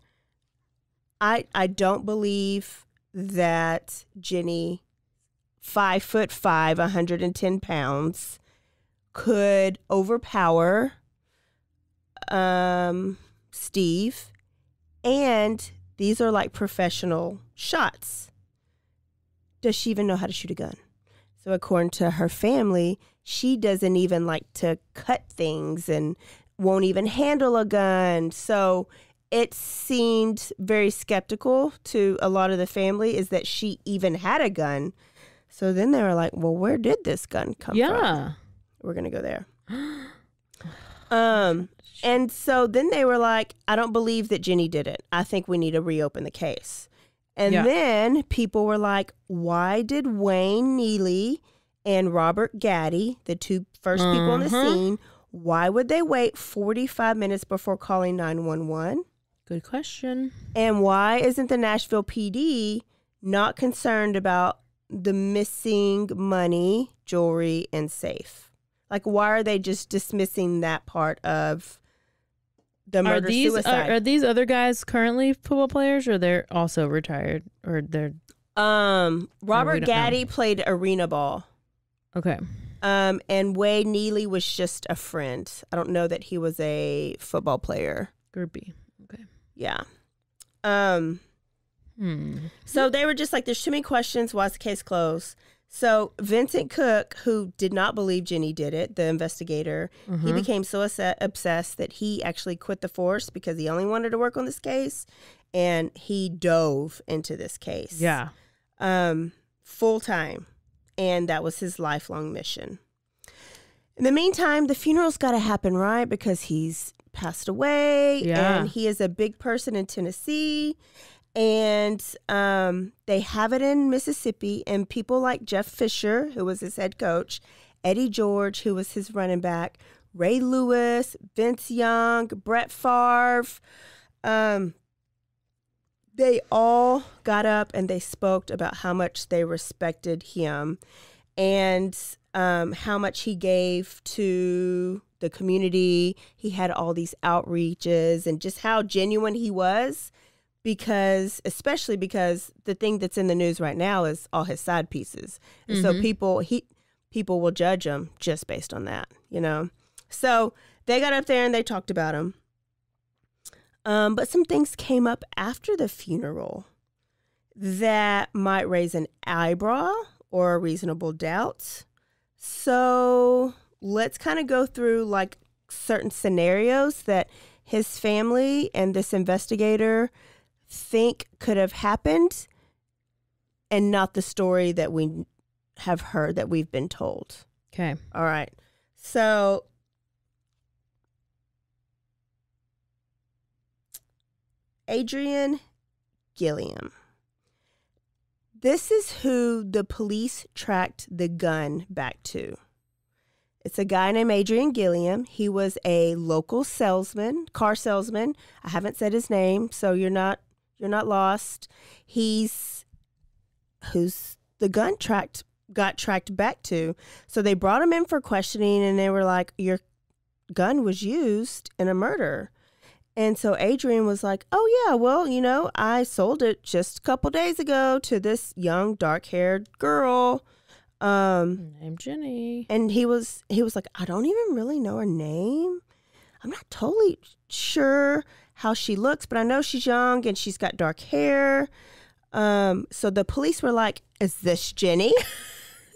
I don't believe that Jenni, 5'5", 110 pounds, could overpower Steve. And these are like professional shots. Does she even know how to shoot a gun? So according to her family, she doesn't even like to cut things and won't even handle a gun. So it seemed very skeptical to a lot of the family is that she even had a gun. So then they were like, well, where did this gun come from? We're going to go there. And so then they were like, I don't believe that Jenni did it. I think we need to reopen the case. And then people were like, why did Wayne Neely and Robert Gaddy, the two first people on the scene, why would they wait 45 minutes before calling 911? Good question. And why isn't the Nashville PD not concerned about the missing money, jewelry, and safe? Like, why are they just dismissing that part of the murder-suicide? Are these other guys currently football players, or they're also retired, or they're? Robert Gaddy played arena ball. Okay. And Wade Neely was just a friend. I don't know that he was a football player. Groupie. Okay. Yeah. So they were just like, there's too many questions. Why's the case closed? So Vincent Cook, who did not believe Jenni did it, the investigator, he became so obsessed that he actually quit the force because he only wanted to work on this case, and he dove into this case. Yeah. Full time. And that was his lifelong mission. In the meantime, the funeral's got to happen, right? Because he's passed away, and he is a big person in Tennessee. And they have it in Mississippi, and people like Jeff Fisher, who was his head coach, Eddie George, who was his running back, Ray Lewis, Vince Young, Brett Favre, they all got up and they spoke about how much they respected him and how much he gave to the community. He had all these outreaches and just how genuine he was. Especially because the thing that's in the news right now is all his side pieces. And so people will judge him just based on that, you know? So they got up there and they talked about him. But some things came up after the funeral that might raise an eyebrow or a reasonable doubt. So let's kind of go through like certain scenarios that his family and this investigator think could have happened and not the story that we have heard, that we've been told. Okay. All right. So Adrian Gilliam. This is who the police tracked the gun back to. It's a guy named Adrian Gilliam. He was a local salesman, car salesman. I haven't said his name, so you're not lost. Who's the gun got tracked back to. So they brought him in for questioning, and they were like, your gun was used in a murder. And so Adrian was like, oh, yeah, well, you know, I sold it just a couple days ago to this young, dark-haired girl. Named Jenni. And he was like, I don't even really know her name. I'm not totally sure how she looks, but I know she's young and she's got dark hair. So the police were like, is this Jenni?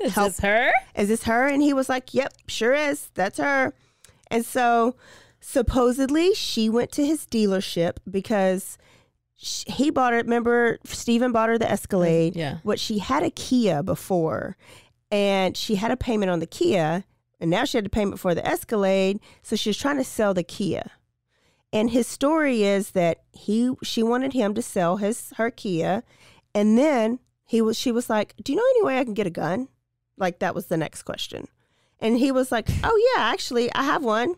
Is this her? Is this her? And he was like, yep, sure is. That's her. And so supposedly she went to his dealership because he bought her. Remember, Steven bought her the Escalade. Yeah. What she had a Kia before, and she had a payment on the Kia, and now she had a payment for the Escalade. So she was trying to sell the Kia. And his story is that she wanted him to sell her Kia, and then she was like, do you know any way I can get a gun? Like, that was the next question. And he was like, oh yeah, actually I have one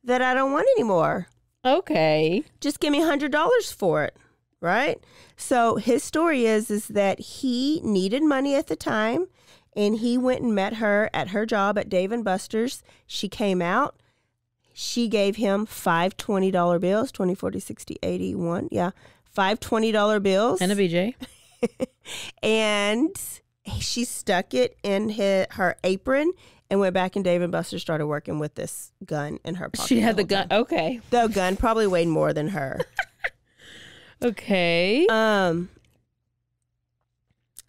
that I don't want anymore. Okay. Just give me $100 for it. Right? So his story is that he needed money at the time, and he went and met her at her job at Dave & Buster's. She came out. She gave him 5 $20 bills, 20, 40, 60, 80, 1. Yeah. 5 $20 bills. And a BJ. And she stuck it in her apron and went back, and Dave & Buster's started working with this gun in her pocket. She had the gun. Time. Okay. The gun probably weighed more than her. Okay.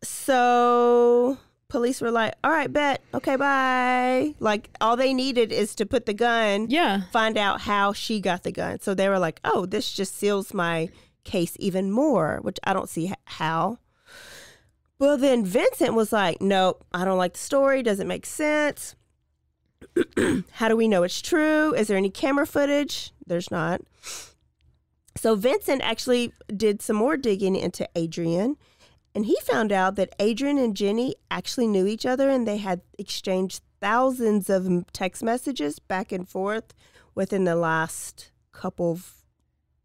So police were like, all right, bet. Okay, bye. Like, all they needed is to put the gun. Yeah. Find out how she got the gun. So they were like, oh, this just seals my case even more, which I don't see how. Well, then Vincent was like, nope, I don't like the story. Doesn't make sense. How do we know it's true? Is there any camera footage? There's not. So Vincent actually did some more digging into Adrian, and he found out that Adrian and Jenni actually knew each other, and they had exchanged thousands of text messages back and forth within the last couple of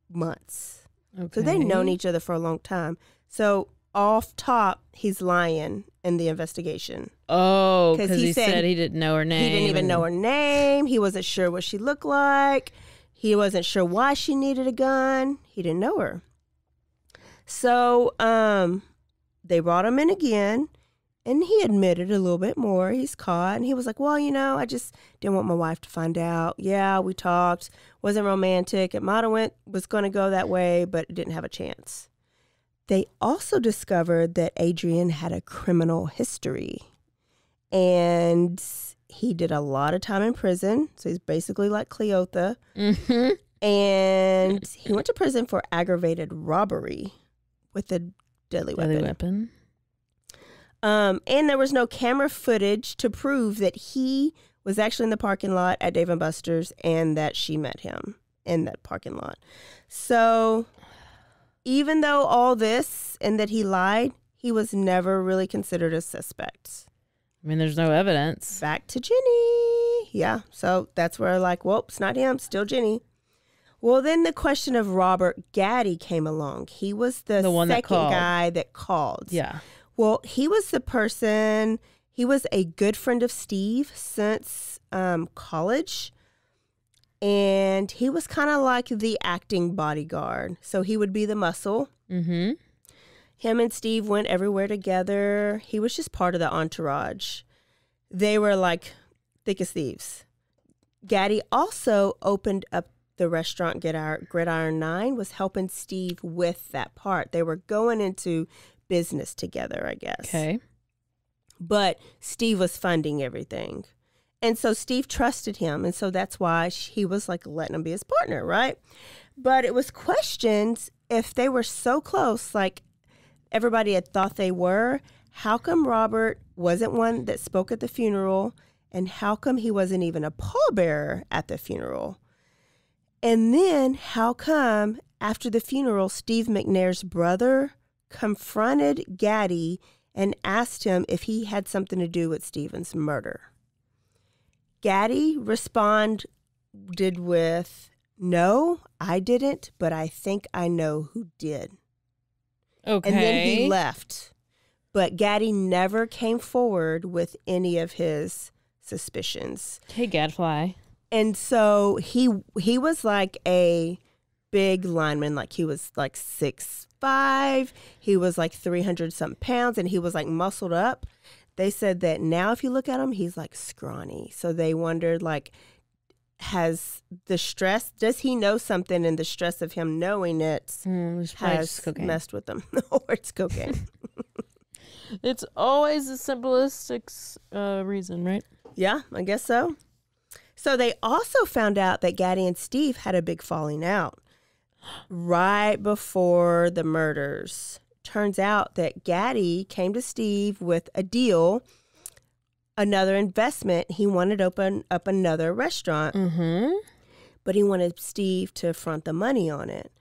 months. Okay. So they'd known each other for a long time. So off top, he's lying in the investigation. Oh, because he said he didn't know her name. He didn't even know her name. He wasn't sure what she looked like. He wasn't sure why she needed a gun. He didn't know her. So they brought him in again, And he admitted a little bit more. He's caught. And he was like, well, I just didn't want my wife to find out. Yeah, we talked. Wasn't romantic. It might have was going to go that way, but it didn't have a chance. They also discovered that Adrian had a criminal history. And he did a lot of time in prison. So he's basically like Cleotha. Mm-hmm. And he went to prison for aggravated robbery with a deadly weapon. And there was no camera footage to prove that he was actually in the parking lot at Dave & Buster's and that she met him in that parking lot. So even though all this and that he lied, he was never really considered a suspect. I mean, there's no evidence. Back to Jenni. Yeah, so that's where well, it's not him, still Jenni. Well, then the question of Robert Gaddy came along. He was the one second guy that called. Yeah. Well, he was the person, he was a good friend of Steve since college. And he was kind of like the acting bodyguard. So he would be the muscle. Mm-hmm. Him and Steve went everywhere together. He was just part of the entourage. They were like thick as thieves. Gaddy also opened up the restaurant Gridiron 9, was helping Steve with that part. They were going into business together, I guess. Okay. But Steve was funding everything. And so Steve trusted him. And so that's why he was like letting him be his partner, right? But it was questioned if they were so close, like everybody had thought they were, how come Robert wasn't one that spoke at the funeral? And how come he wasn't even a pallbearer at the funeral? And then how come after the funeral, Steve McNair's brother confronted Gaddy and asked him if he had something to do with Stephen's murder? Gaddy responded with, no, I didn't, but I think I know who did. Okay. And then he left. But Gaddy never came forward with any of his suspicions. Hey, Gadfly. And so he was like a big lineman. Like he was like 6'5". He was like 300-something pounds, and he was like muscled up. They said that now if you look at him, he's like scrawny. So they wondered, like, does he know something, and the stress of him knowing it has messed with him? Or it's cocaine. It's always the simplest reason, right? Yeah, I guess so. So they also found out that Gaddy and Steve had a big falling out right before the murders. Turns out that Gaddy came to Steve with a deal, another investment. He wanted to open up another restaurant, but he wanted Steve to front the money on it.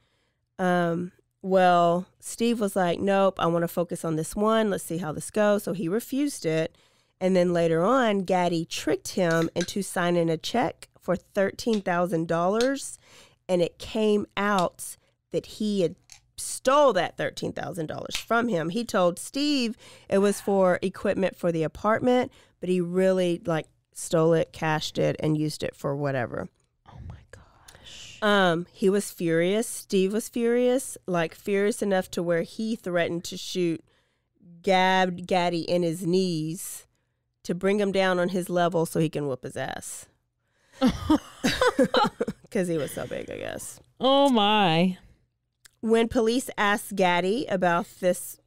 Well, Steve was like, nope, I want to focus on this one. Let's see how this goes. So he refused it. And then later on, Gaddy tricked him into signing a check for $13,000. And it came out that he had stole that $13,000 from him. He told Steve it was for equipment for the apartment, but he really like stole it, cashed it, and used it for whatever. Oh my gosh. He was furious. Steve was furious, like furious enough to where he threatened to shoot Gaddy in his knees to bring him down on his level so he can whoop his ass. Because he was so big, I guess. Oh, my. When police asked Gaddy about this,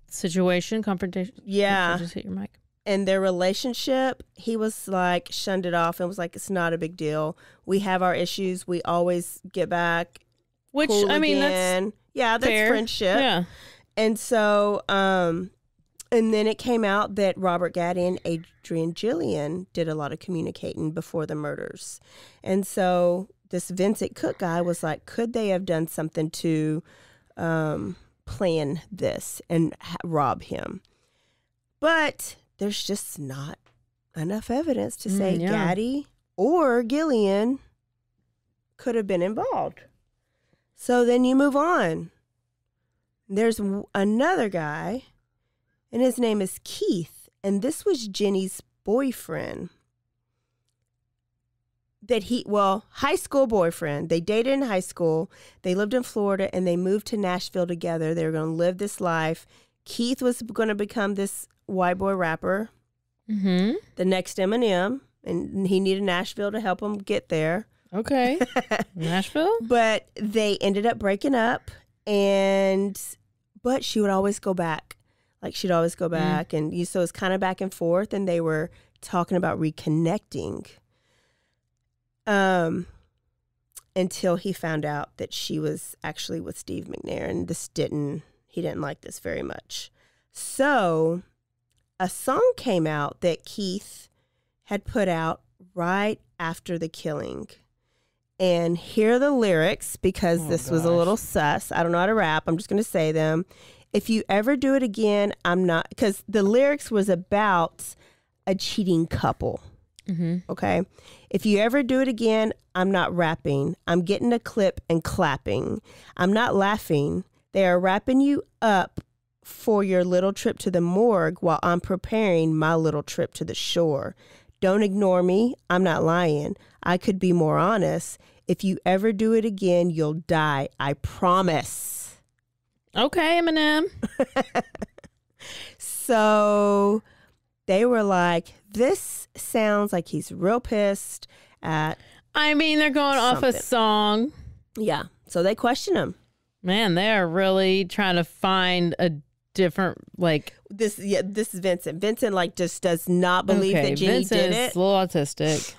situation, confrontation. Yeah. Just hit your mic. And their relationship, he was like, shunned it off and was like, it's not a big deal. We have our issues. We always get back. Which, cool I mean, again. That's fair. friendship. Yeah. And so, and then it came out that Robert Gaddy and Adrian Gillian did a lot of communicating before the murders. And so this Vincent Cook guy was like, could they have done something to plan this and rob him? But there's just not enough evidence to say Gaddy or Gillian could have been involved. So then you move on. There's another guy, and his name is Keith, and this was Jenni's boyfriend. High school boyfriend. They dated in high school. They lived in Florida, and they moved to Nashville together. They were going to live this life, Keith was going to become this white boy rapper, Mm-hmm. the next Eminem, and he needed Nashville to help him get there. Okay. Nashville? But they ended up breaking up, but she would always go back. Like, she'd always go back, and so it's kind of back and forth, and they were talking about reconnecting. Until he found out that she was actually with Steve McNair, and he didn't like this very much. So a song came out that Keith had put out right after the killing. And here are the lyrics, because this was a little sus. I don't know how to rap. I'm just going to say them. If you ever do it again, I'm not, because the lyrics was about a cheating couple. Mm-hmm. Okay. If you ever do it again, I'm not rapping. I'm getting a clip and clapping. I'm not laughing. They are wrapping you up for your little trip to the morgue while I'm preparing my little trip to the shore. Don't ignore me. I'm not lying. I could be more honest. If you ever do it again, you'll die. I promise. Okay, Eminem. So they were like, this sounds like he's real pissed at. I mean, they're going off a song. Yeah. So they question him. Man, they are really trying to find a different, like. This is Vincent. Vincent, like, just does not believe that Jenni did it. Is a little autistic.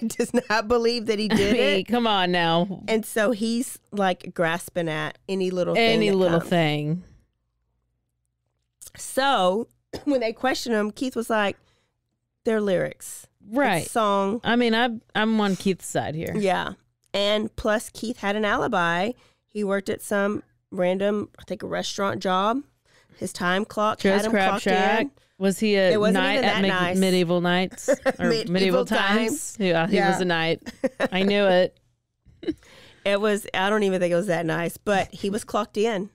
Does not believe that he did it. Come on now. And so he's, like, grasping at any little thing. Any little thing. So when they questioned him, Keith was like, their lyrics. Right. Song. I mean, I'm on Keith's side here. Yeah. And plus, Keith had an alibi. He worked at some random, I think, a restaurant job. His time clock had him clocked in. Was he a knight at medieval nights or medieval times? Yeah, he was a knight. I knew it. It was, I don't even think it was that nice, but he was clocked in,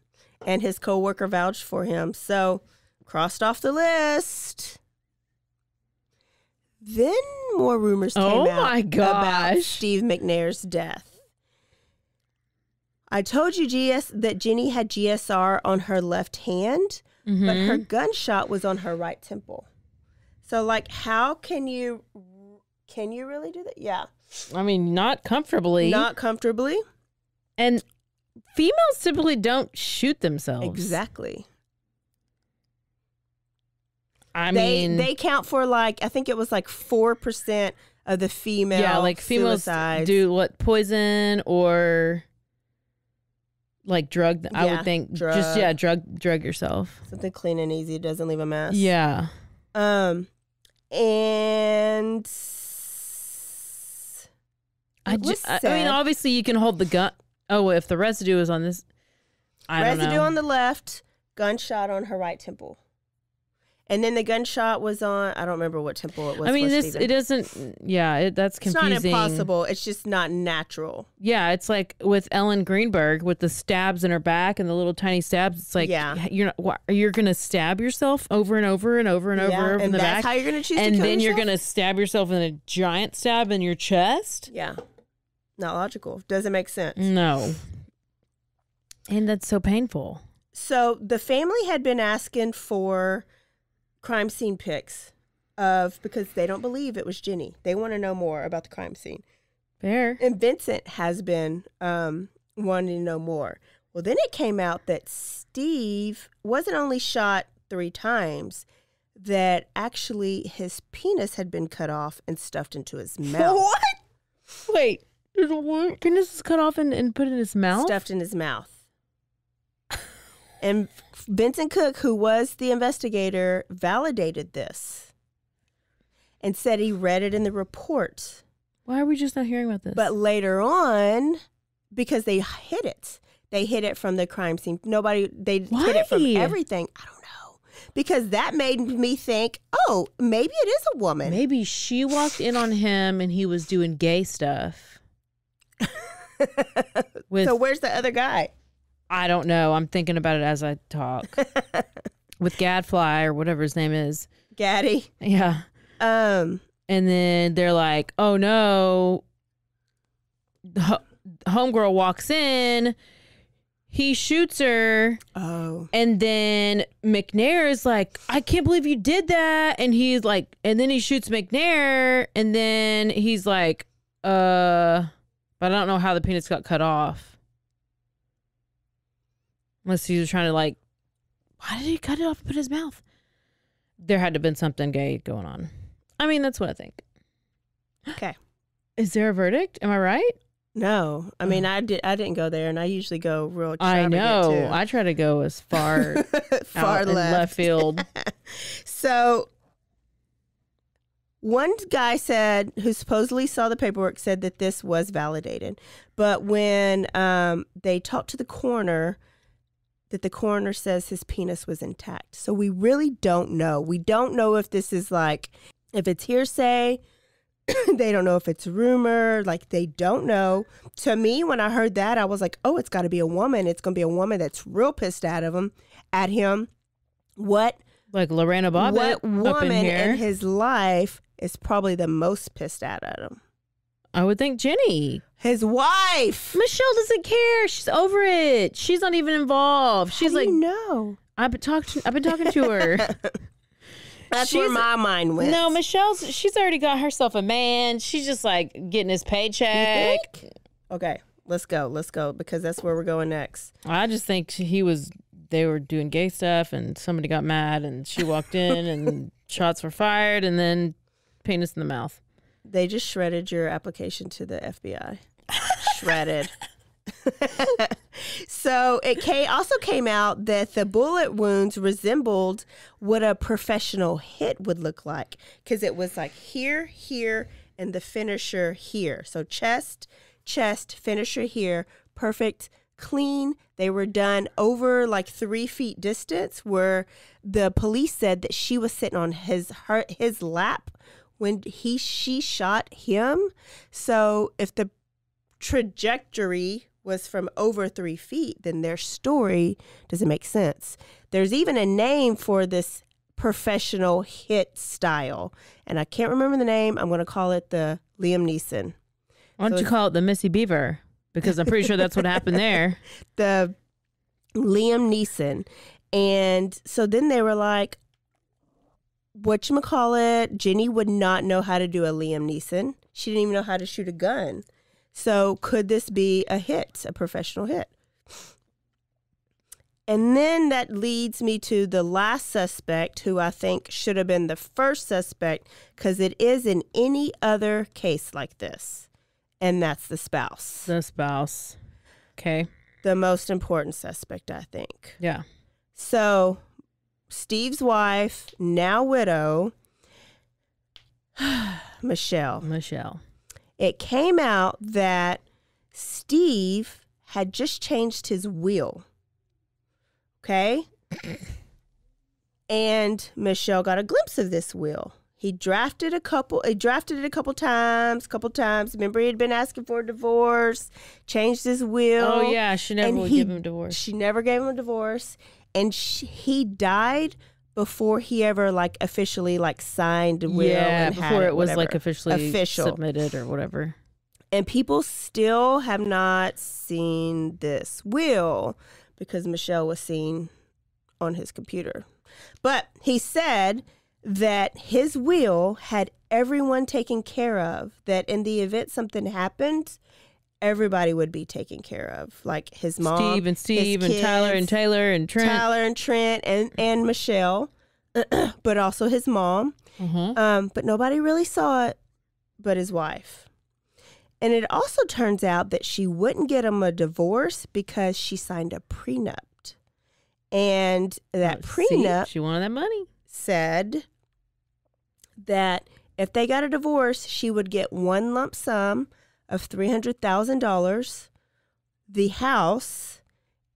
and his coworker vouched for him. So, crossed off the list. Then more rumors came out about Steve McNair's death. I told you that Jenni had GSR on her left hand, but her gunshot was on her right temple. So, like, how can you really do that? Yeah. I mean, not comfortably. Not comfortably. And females typically don't shoot themselves. Exactly. I mean, they count for, like, I think it was like 4% of the female. Yeah, like females suicides. do what, poison or like drug. I would think drug yourself. Something clean and easy, doesn't leave a mess. Yeah. And I mean, obviously you can hold the gun. Oh, if the residue is on this, I don't know. Residue on the left, gunshot on her right temple. And then the gunshot was on, I don't remember what temple it was. I mean, it doesn't, that's confusing. It's not impossible. It's just not natural. Yeah, it's like with Ellen Greenberg with the stabs in her back and the little tiny stabs. It's like, you're going to stab yourself over and over and over and over in the back. That's how you're going to choose to kill yourself? And then you're yourself? going to stab yourself in a giant stab in your chest? Yeah. Not logical. Doesn't make sense. No. And that's so painful. So the family had been asking for crime scene pics because they don't believe it was Jenni. They want to know more about the crime scene. Fair. And Vincent has been wanting to know more. Well, then it came out that Steve wasn't only shot 3 times, that actually his penis had been cut off and stuffed into his mouth. What? Wait. Penis was cut off and put in his mouth? Stuffed in his mouth. And Vincent Cook, who was the investigator, validated this and said he read it in the report. Why are we just not hearing about this? But later on, because they hid it. They hid it from the crime scene. Hid it from everything. I don't know. Because that made me think, oh, maybe it is a woman. Maybe she walked in on him and he was doing gay stuff. So where's the other guy? I don't know. I'm thinking about it as I talk. With Gadfly or whatever his name is. Gaddy. Yeah. And then they're like, oh no. Homegirl walks in. he shoots her. Oh. And then McNair is like, I can't believe you did that. And he's like, and then he shoots McNair. And then he's like, but I don't know how the penis got cut off. Unless he was trying to like, why did he cut it off and put his mouth? There had to have been something gay going on. I mean, that's what I think. Okay. Is there a verdict? Am I right? No, I mean I didn't go there, and I usually go real I extravagant know. too. I try to go as far Far out in left field. So one guy said, who supposedly saw the paperwork, said that this was validated, but when they talked to the coroner, that the coroner says his penis was intact. So we really don't know. We don't know if this is like, if it's hearsay. They don't know if it's rumor. Like, they don't know. To me, when I heard that, I was like, oh, it's got to be a woman. It's going to be a woman that's real pissed at him. What? Like Lorena Bobbitt What up in woman here. in his life is probably the most pissed at him? I would think Jenni. His wife. Michelle doesn't care. She's over it. She's not even involved. She's How do like, you know? I've been talking to her. That's where my mind went. No, she's already got herself a man. She's just like getting his paycheck. You think? Okay, let's go, because that's where we're going next. I just think they were doing gay stuff and somebody got mad and she walked in and shots were fired and then penis in the mouth. They just shredded your application to the FBI. Shredded. So it also came out that the bullet wounds resembled what a professional hit would look like, because it was like here, and the finisher here. So chest, finisher here, perfect, clean. They were done over like 3 feet distance, where the police said that she was sitting on his lap when she shot him. So if the trajectory was from over 3 feet, then their story doesn't make sense. There's even a name for this professional hit style, and I can't remember the name. I'm going to call it the Liam Neeson. Why don't you call it the Missy Beaver? Because I'm pretty sure that's what happened there. The Liam Neeson. And so then they were like, whatchamacallit, Jenni would not know how to do a Liam Neeson. She didn't even know how to shoot a gun. So could this be a hit, a professional hit? And then that leads me to the last suspect, who I think should have been the first suspect, because it is in any other case like this. And that's the spouse. The spouse. Okay. The most important suspect, I think. Yeah. So Steve's wife, now widow, Michelle. It came out that Steve had just changed his will. Okay? And Michelle got a glimpse of this will. He drafted it a couple times. Remember, he had been asking for a divorce, changed his will. Oh, yeah. She never would give him a divorce. She never gave him a divorce. And he died before he ever officially signed the will. Yeah, and before it was whatever. officially submitted or whatever. And people still have not seen this will because Michelle was seen on his computer. But he said that his will had everyone taken care of, that in the event something happened, everybody would be taken care of. Like his mom, Steve and kids, Tyler and Taylor and Trent. and Michelle, but also his mom. Mm-hmm. But nobody really saw it but his wife. And it also turns out that she wouldn't get him a divorce because she signed a prenup. And that prenup, she wanted that money, said that if they got a divorce, she would get one lump sum of $300,000, the house,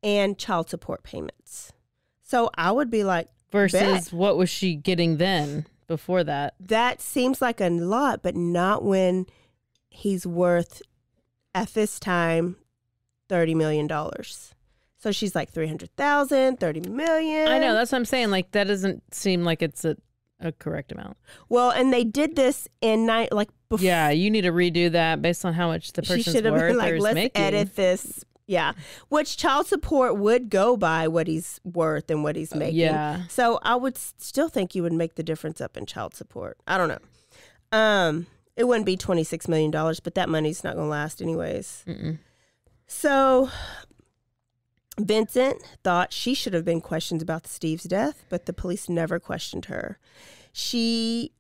and child support payments. So I would be like, versus bet. What was she getting then before that? That seems like a lot, but not when he's worth, at this time, $30 million. So she's like 300,000, 30 million. I know, that's what I'm saying. Like, that doesn't seem like it's a correct amount. Well, and they did this in before. Yeah, you need to redo that based on how much the person's She should have worth been or like, is let's making. edit this Yeah. Which child support would go by what he's worth and what he's making. Yeah. So I would still think you would make the difference up in child support. I don't know. It wouldn't be $26 million, but that money's not going to last anyways. Mm-mm. So Vincent thought she should have been questioned about Steve's death, but the police never questioned her. She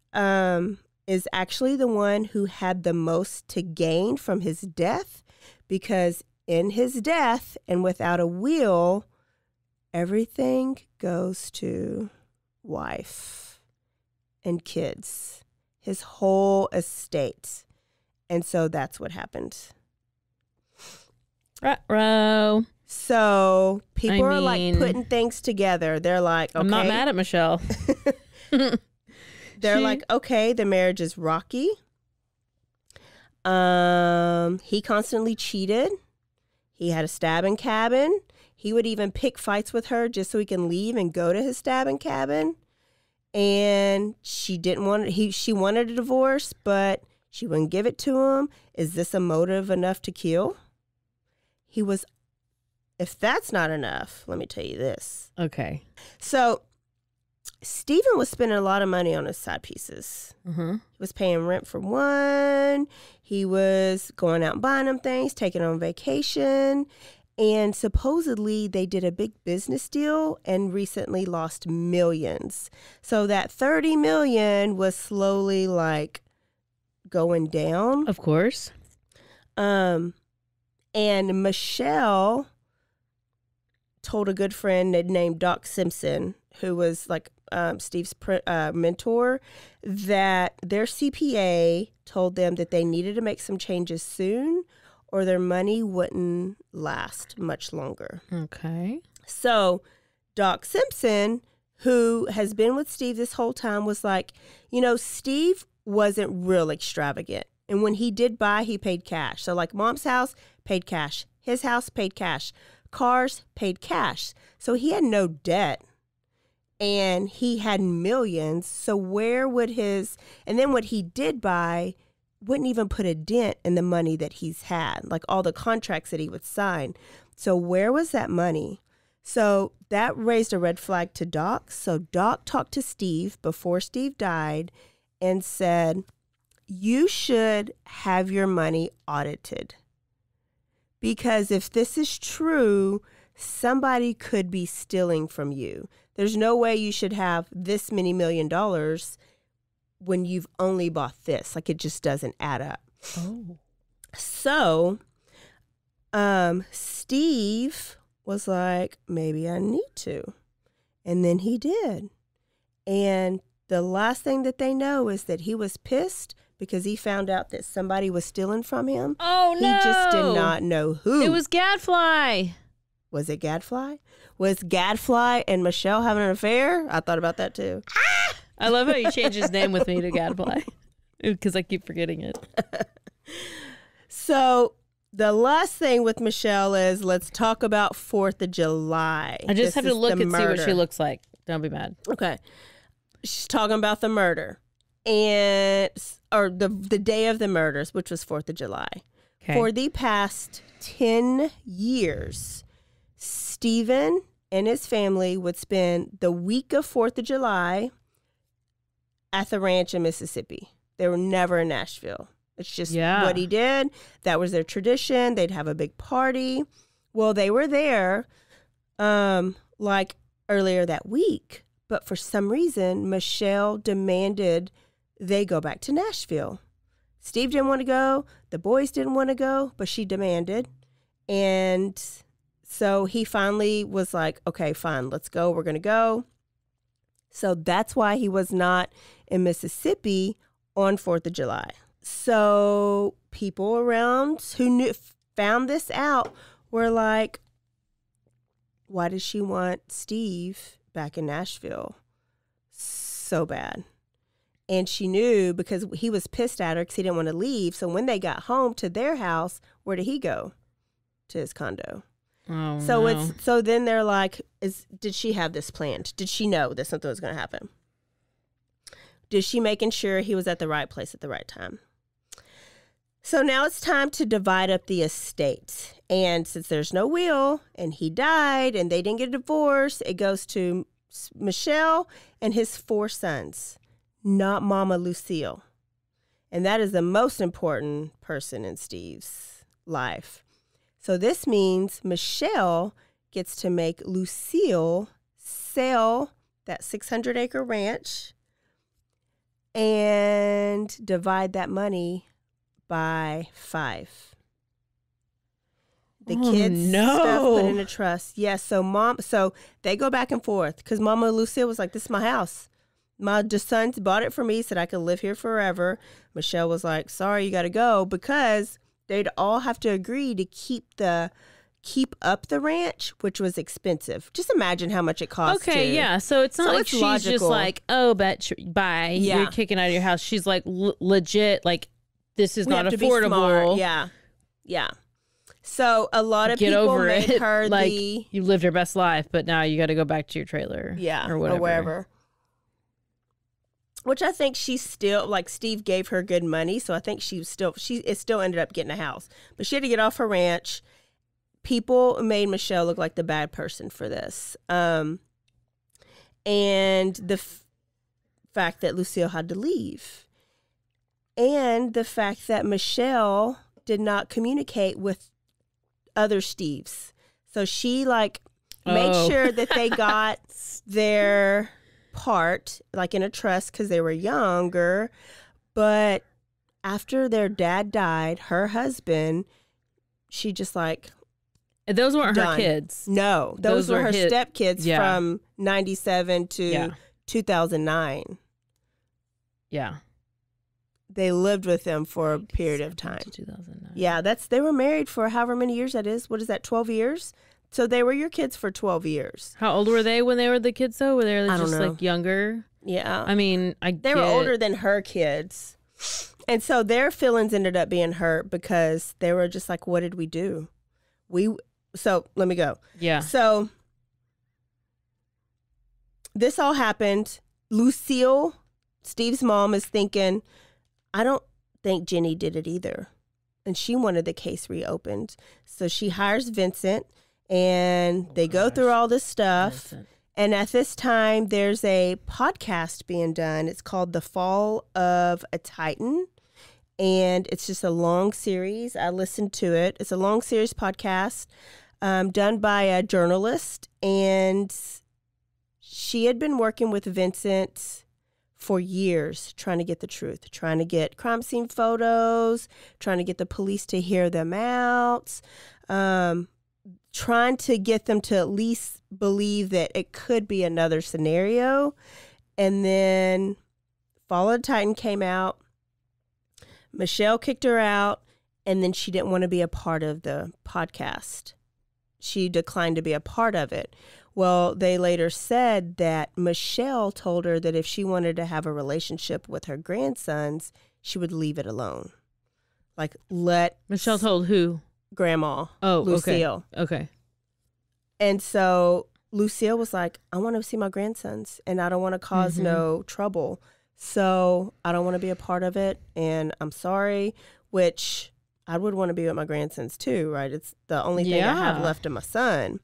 is actually the one who had the most to gain from his death, because in his death and without a will, everything goes to wife and kids, his whole estate. And so that's what happened. Ruh-roh. So people are like mean, putting things together. They're like, okay. I'm not mad at Michelle. They're like, okay, the marriage is rocky. He constantly cheated. He had a stabbing cabin. He would even pick fights with her just so he can leave and go to his stabbing cabin. And she didn't want it. She wanted a divorce, but she wouldn't give it to him. Is this a motive enough to kill? He was, if that's not enough, let me tell you this. Okay. So Stephen was spending a lot of money on his side pieces. Mm-hmm. He was paying rent for one. He was going out and buying them things, taking on vacation. And supposedly they did a big business deal and recently lost millions. So that $30 million was slowly like going down. Of course. And Michelle told a good friend named Doc Simpson, who was like Steve's mentor, that their CPA told them that they needed to make some changes soon or their money wouldn't last much longer. Okay. So Doc Simpson, who has been with Steve this whole time, was like, you know, Steve wasn't real extravagant. And when he did buy, he paid cash. So like mom's house, paid cash. His house, paid cash. Cars, paid cash. So he had no debt. And he had millions. So where would his, and then what he did buy wouldn't even put a dent in the money that he's had, like all the contracts that he would sign. So where was that money? So that raised a red flag to Doc. So Doc talked to Steve before Steve died and said, you should have your money audited. Because if this is true, somebody could be stealing from you. There's no way you should have this many $1 million when you've only bought this. Like, it just doesn't add up. Oh. So Steve was like, maybe I need to. And then he did. And the last thing that they know is that he was pissed because he found out that somebody was stealing from him. Oh, no. He just did not know who. It was Gadfly. Was it Gadfly? Was Gadfly and Michelle having an affair? I thought about that too. I love how you changed his name with me to Gadfly because I keep forgetting it. So the last thing with Michelle is let's talk about 4th of July. I just have to look and see what she murder. looks like. Don't be mad. Okay. She's talking about the murder and or the day of the murders, which was 4th of July. Okay. For the past 10 years, Stephen and his family would spend the week of 4th of July at the ranch in Mississippi. They were never in Nashville. It's just what he did. That was their tradition. They'd have a big party. Well, they were there like earlier that week. But for some reason, Michelle demanded they go back to Nashville. Steve didn't want to go. The boys didn't want to go, but she demanded. And so he finally was like, okay, fine, let's go. We're going to go. So that's why he was not in Mississippi on 4th of July. So people around who found this out were like, why does she want Steve back in Nashville so bad? And she knew because he was pissed at her because he didn't want to leave. So when they got home to their house, where did he go? To his condo. Oh, so no. so then they're like, did she have this planned? Did she know that something was going to happen? Did she making sure he was at the right place at the right time? So now it's time to divide up the estate. And since there's no will and he died and they didn't get a divorce, it goes to Michel and his 4 sons, not Mama Lucille. And that is the most important person in Steve's life. So this means Michel gets to make Lucille sell that 600-acre ranch and divide that money by 5. The kids' stuff put in a trust. Yes, so they go back and forth because Mama Lucille was like, this is my house. My sons bought it for me, said I could live here forever. Michelle was like, sorry, you got to go, because they'd all have to agree to keep up the ranch, which was expensive. Just imagine how much it costs. Okay, yeah. So it's not like she's logical. Just like, oh, bye. Yeah. You're kicking out of your house. She's like legit, like, this is not affordable. Yeah. So a lot of people made her like, you lived your best life, but now you got to go back to your trailer. Yeah, or whatever. Or wherever. Which I think she's still, like, Steve gave her good money, so I think she still ended up getting a house. But she had to get off her ranch. People made Michelle look like the bad person for this. And the fact that Lucille had to leave. And the fact that Michelle did not communicate with other Steves. So she, like, made sure that they got their part, like, in a trust because they were younger. But after their dad died, her husband, she just, like... Those weren't her kids. No, those were her stepkids from 97 to 2009. Yeah. They lived with them for a period of time. 2009. Yeah, they were married for however many years that is. What is that, 12 years? So they were your kids for 12 years. How old were they when they were the kids, though? Were they just, like, younger? Yeah. I mean, they were older than her kids. And so their feelings ended up being hurt because they were just like, what did we do? So let me go. Yeah. So this all happened. Lucille, Steve's mom, is thinking, I don't think Jenni did it either. And she wanted the case reopened. So she hires Vincent and they go through all this stuff. Vincent. And at this time, there's a podcast being done. It's called The Fall of a Titan. And it's just a long series. I listened to it. It's a long series podcast done by a journalist. And she had been working with Vincent for years, trying to get the truth, trying to get crime scene photos, trying to get the police to hear them out, trying to get them to at least believe that it could be another scenario. And then Fall of the Titan came out. Michelle kicked her out, and then she didn't want to be a part of the podcast. She declined to be a part of it. Well, they later said that Michelle told her that if she wanted to have a relationship with her grandsons, she would leave it alone. Like, Michelle told who? Grandma. Oh, Lucille. Okay. And so Lucille was like, I want to see my grandsons, and I don't want to cause no trouble. So I don't want to be a part of it, and I'm sorry, which I would want to be with my grandsons too, right? It's the only thing I have left of my son.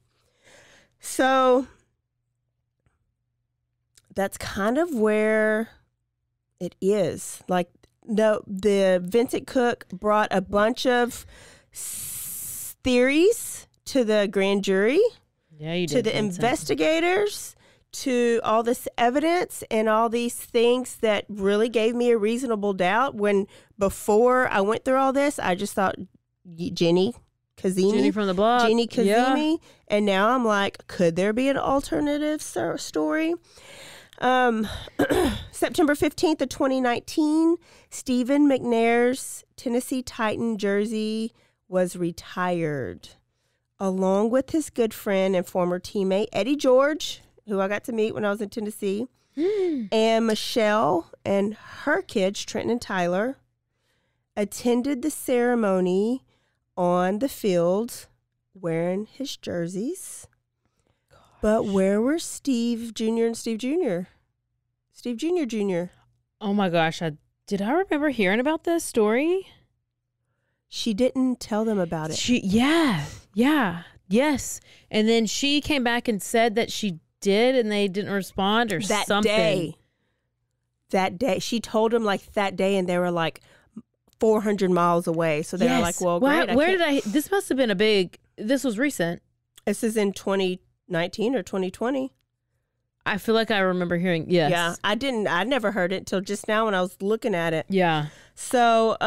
So that's kind of where it is. Like, the Vincent Cook brought a bunch of theories to the grand jury, to the investigators, to all this evidence and all these things that really gave me a reasonable doubt. When before I went through all this, I just thought Jenni Kazemi. Jenni from the block. Jenni Kazemi. Yeah. And now I'm like, could there be an alternative story? September 15th of 2019, Stephen McNair's Tennessee Titan jersey was retired, along with his good friend and former teammate, Eddie George, who I got to meet when I was in Tennessee, and Michelle and her kids, Trenton and Tyler, attended the ceremony on the field wearing his jerseys. Gosh. But where were Steve Jr. and Steve Jr.? Steve Jr. Jr. Oh my gosh. Did I remember hearing about this story? She didn't tell them about it. Yes. And then she came back and said that she did, and they didn't respond or something. That day. She told them like that day, and they were like 400 miles away. So they were like, well, great. This must have been this was recent. This is in 2019 or 2020. I feel like I remember hearing, yes. Yeah, I never heard it till just now when I was looking at it. Yeah. So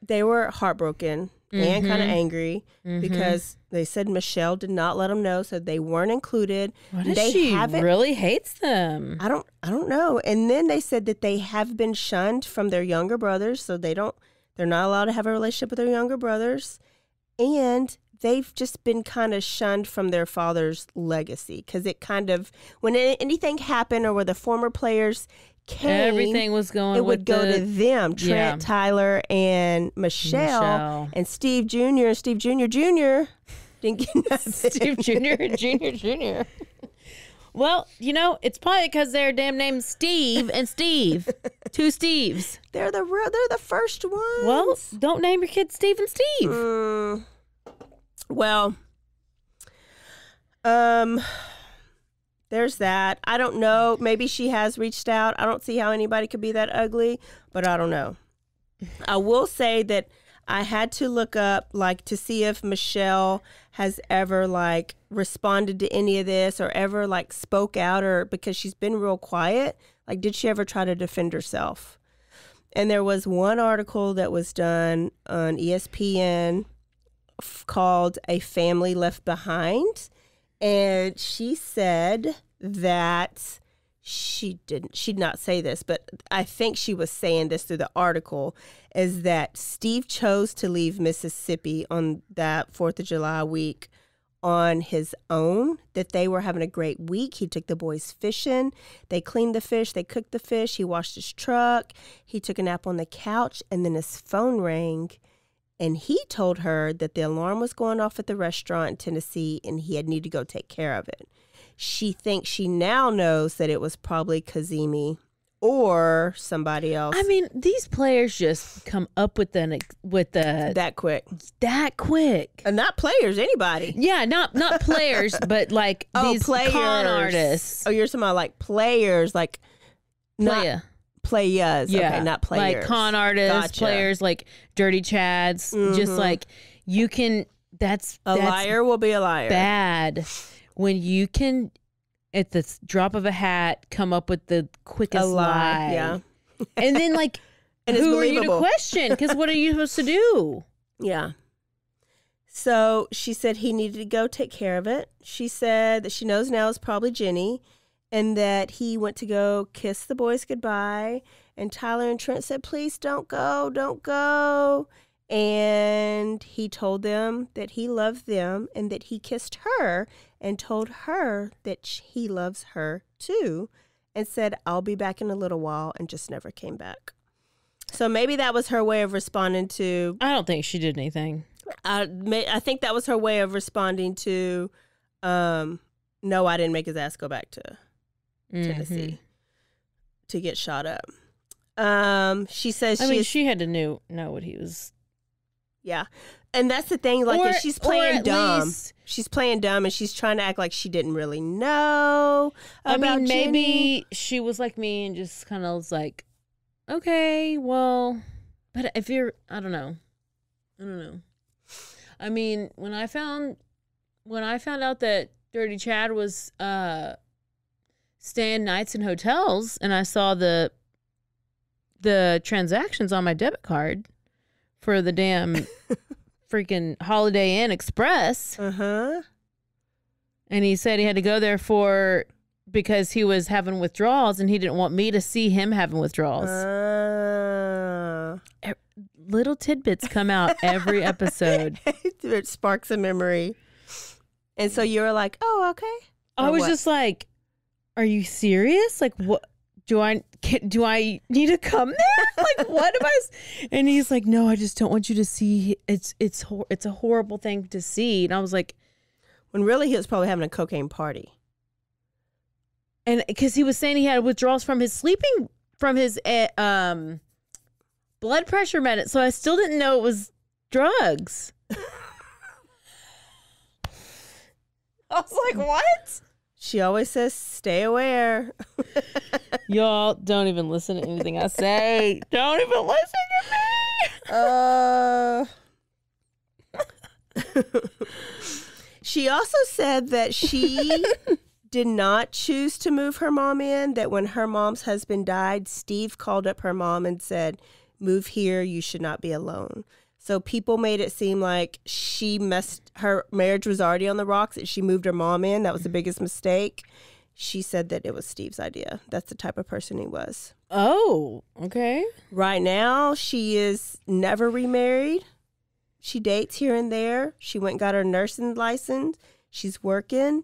they were heartbroken and kind of angry because they said Michelle did not let them know, so they weren't included. What if she really hates them? I don't know. And then they said that they have been shunned from their younger brothers, so they're not allowed to have a relationship with their younger brothers. And they've just been kind of shunned from their father's legacy because it kind of, when anything happened or where the former players came, everything was going. It would go to them, Trent, Tyler, and Michelle, and Steve Jr. Steve Jr. Didn't get nothing. Steve Jr. Well, it's probably because they're damn named Steve and Steve. Two Steves. They're the first ones. Well, don't name your kids Steve and Steve. Well, there's that. I don't know. Maybe she has reached out. I don't see how anybody could be that ugly, but I don't know. I will say that I had to look up, to see if Michelle has ever, responded to any of this or ever, spoke out, or because she's been real quiet. Did she ever try to defend herself? And there was one article that was done on ESPN called A Family Left Behind, and she said that she did not say this, but I think she was saying this through the article, is that Steve chose to leave Mississippi on that 4th of July week on his own, that they were having a great week. He took the boys fishing. They cleaned the fish. They cooked the fish. He washed his truck. He took a nap on the couch, and then his phone rang. And he told her that the alarm was going off at the restaurant in Tennessee and he had need to go take care of it. She thinks she now knows that it was probably Kazemi or somebody else. I mean, these players just come up with the that quick. That quick. And not players, anybody. Yeah, not players, but these players. Con artists. Oh, you're talking about players, not players. Yeah. Okay, not players. Like con artists, players, dirty chads. Just you can. That's liar will be a liar. Bad when you can, at the drop of a hat, come up with the quickest lie. Yeah, and then and who are you to question? Because what are you supposed to do? Yeah. So she said he needed to go take care of it. She said that she knows now it's probably Jenni, and that he went to go kiss the boys goodbye. And Tyler and Trent said, please don't go. And he told them that he loved them and that he kissed her and told her that he loves her too, and said, I'll be back in a little while, and just never came back. So maybe that was her way of responding to... I don't think she did anything. I think that was her way of responding to, no, I didn't make his ass go back to Tennessee to get shot up. She says she had to know what he was. Yeah. And that's the thing, she's playing dumb. She's playing dumb, and she's trying to act like she didn't really know about Jenni. Maybe she was like me and just kind of was like, okay, well, but if you're, I don't know. I mean, when I found out that Dirty Chad was staying nights in hotels, and I saw the transactions on my debit card for the damn freaking Holiday Inn Express. And he said he had to go there because he was having withdrawals, and he didn't want me to see him having withdrawals. Little tidbits come out every episode. It sparks a memory. And so you were like, oh, okay. I was just like, are you serious? What? Do I need to come there? What am I? And he's like, no, I just don't want you to see. It's a horrible thing to see. And I was like, when really he was probably having a cocaine party. And because he was saying he had withdrawals from his blood pressure medicine. So I still didn't know it was drugs. I was like, what? She always says, stay aware. Y'all don't even listen to anything I say. Don't even listen to me. She also said that she did not choose to move her mom in, that when her mom's husband died, Steve called up her mom and said, move here, you should not be alone. So people made it seem like her marriage was already on the rocks, that she moved her mom in. That was the biggest mistake. She said that it was Steve's idea. That's the type of person he was. Oh, okay. Right now, she is never remarried. She dates here and there. She went and got her nursing license. She's working.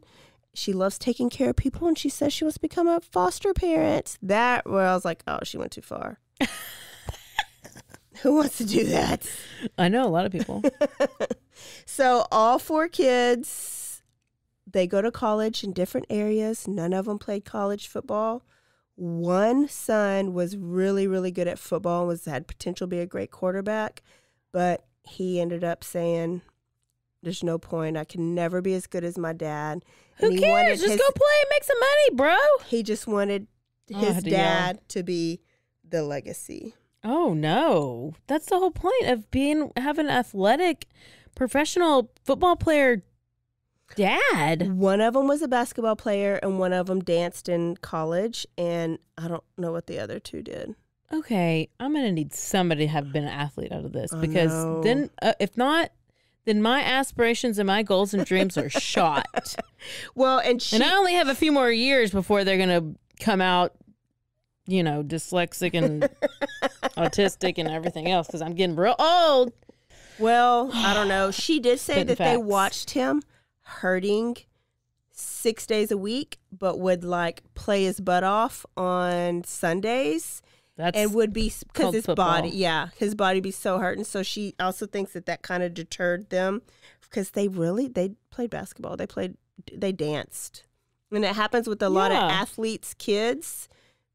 She loves taking care of people, and she says she wants to become a foster parent. Where I was like, oh, she went too far. Who wants to do that? I know a lot of people. So all 4 kids, they go to college in different areas. None of them played college football. One son was really, really good at football and had potential to be a great quarterback, but he ended up saying, there's no point. I can never be as good as my dad. Who cares? Just go play and make some money, bro. He just wanted his dad to be the legacy. Oh, no. That's the whole point of having an athletic, professional football player dad. One of them was a basketball player, and one of them danced in college, and I don't know what the other 2 did. Okay, I'm going to need somebody to have been an athlete out of this, because then, if not, then my aspirations and my goals and dreams are shot. Well, and I only have a few more years before they're going to come out, dyslexic and autistic and everything else, because I'm getting real old. Well, I don't know. She did say that they watched him hurting 6 days a week, but would play his butt off on Sundays. And would be because his body be so hurting. So she also thinks that kind of deterred them, because they played basketball. They danced, and it happens with a lot of athletes' kids,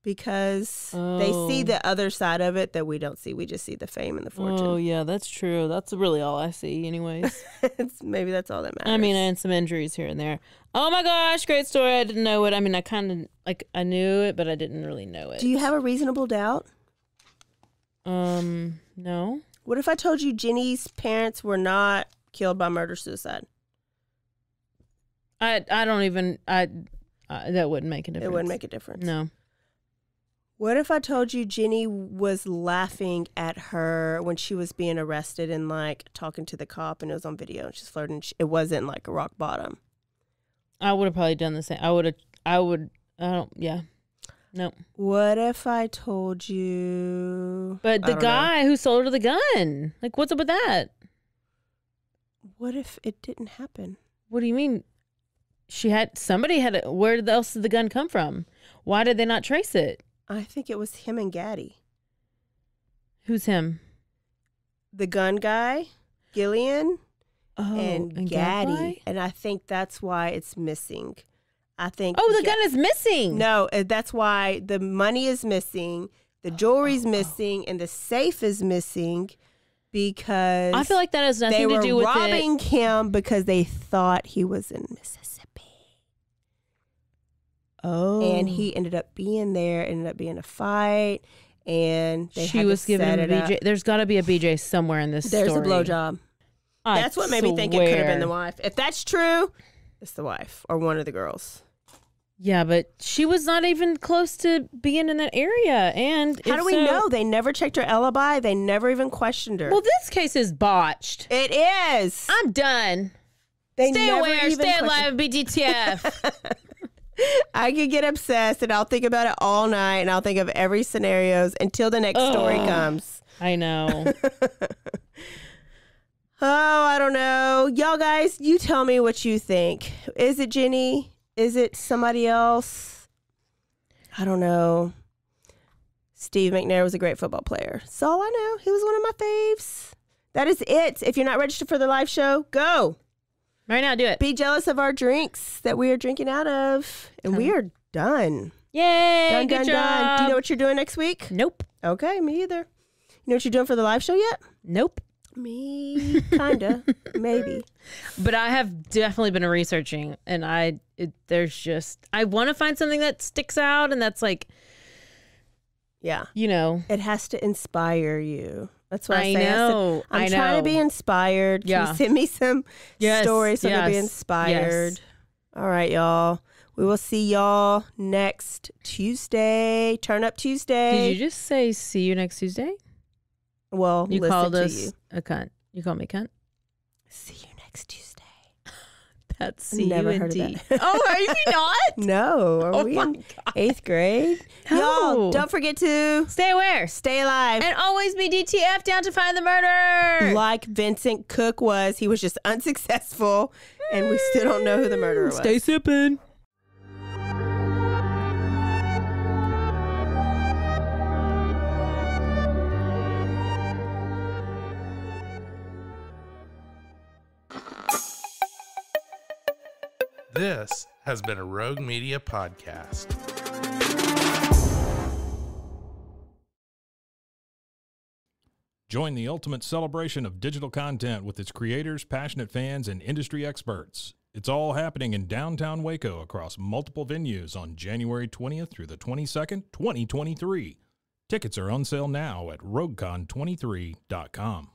because they see the other side of it that we don't see. We just see the fame and the fortune. Oh yeah, that's true. That's really all I see, anyways. Maybe that's all that matters. I mean, and some injuries here and there. Oh my gosh, great story. I didn't know it. I mean, I kind of I knew it, but I didn't really know it. Do you have a reasonable doubt? No. What if I told you Jenni's parents were not killed by murder-suicide? I don't even, that wouldn't make a difference. It wouldn't make a difference. No. What if I told you Jenni was laughing at her when she was being arrested and talking to the cop, and it was on video and she's flirting? It wasn't a rock bottom. I would have probably done the same. Yeah. No. What if I told you? But the guy who sold her the gun, what's up with that? What if it didn't happen? What do you mean? Where else did the gun come from? Why did they not trace it? I think it was him and Gaddy. Who's him? The gun guy, Gillian, and Gaddy. Gadfly? And I think that's why it's missing. I think. Oh, the gun is missing. No, that's why the money is missing, the jewelry's missing, and the safe is missing, because I feel like that has nothing to do with it. They were robbing him because they thought he was in Mississippi. Oh. And he ended up being there, ended up being a fight, and she was giving him a BJ. There's got to be a BJ somewhere in this story. There's a blowjob. That's what made me think it could have been the wife. If that's true, it's the wife or one of the girls. Yeah, but she was not even close to being in that area. And how do we know? They never checked her alibi. They never even questioned her. Well, this case is botched. It is. I'm done. Stay aware. Stay alive, BGTF. I could get obsessed, and I'll think about it all night, and I'll think of every scenarios until the next story comes. I know. I don't know. Y'all guys, you tell me what you think. Is it Jenni? Is it somebody else? I don't know. Steve McNair was a great football player. That's all I know. He was one of my faves. That is it. If you're not registered for the live show, go. Right now, do it. Be jealous of our drinks that we are drinking out of. And we are done. Yay. Done. Do you know what you're doing next week? Nope. Okay, me either. You know what you're doing for the live show yet? Nope. Me, kinda, maybe. But I have definitely been researching, and I want to find something that sticks out, and that's like, yeah, it has to inspire you. That's what I say. Know. I'm trying to be inspired. Can you send me some stories so they'll be inspired? Yes. All right, y'all. We will see y'all next Tuesday. Turn Up Tuesday. Did you just say see you next Tuesday? Well, you called us a cunt. You called me cunt? See you next Tuesday. That's never heard of that. Oh, are you not? No. Are we in 8th grade? No. Y'all, don't forget to stay aware, stay alive, and always be DTF, down to find the murderer. Like Vincent Cook was. He was just unsuccessful, and we still don't know who the murderer was. Stay sipping. This has been a Rogue Media podcast. Join the ultimate celebration of digital content with its creators, passionate fans, and industry experts. It's all happening in downtown Waco across multiple venues on January 20th through the 22nd, 2023. Tickets are on sale now at roguecon23.com.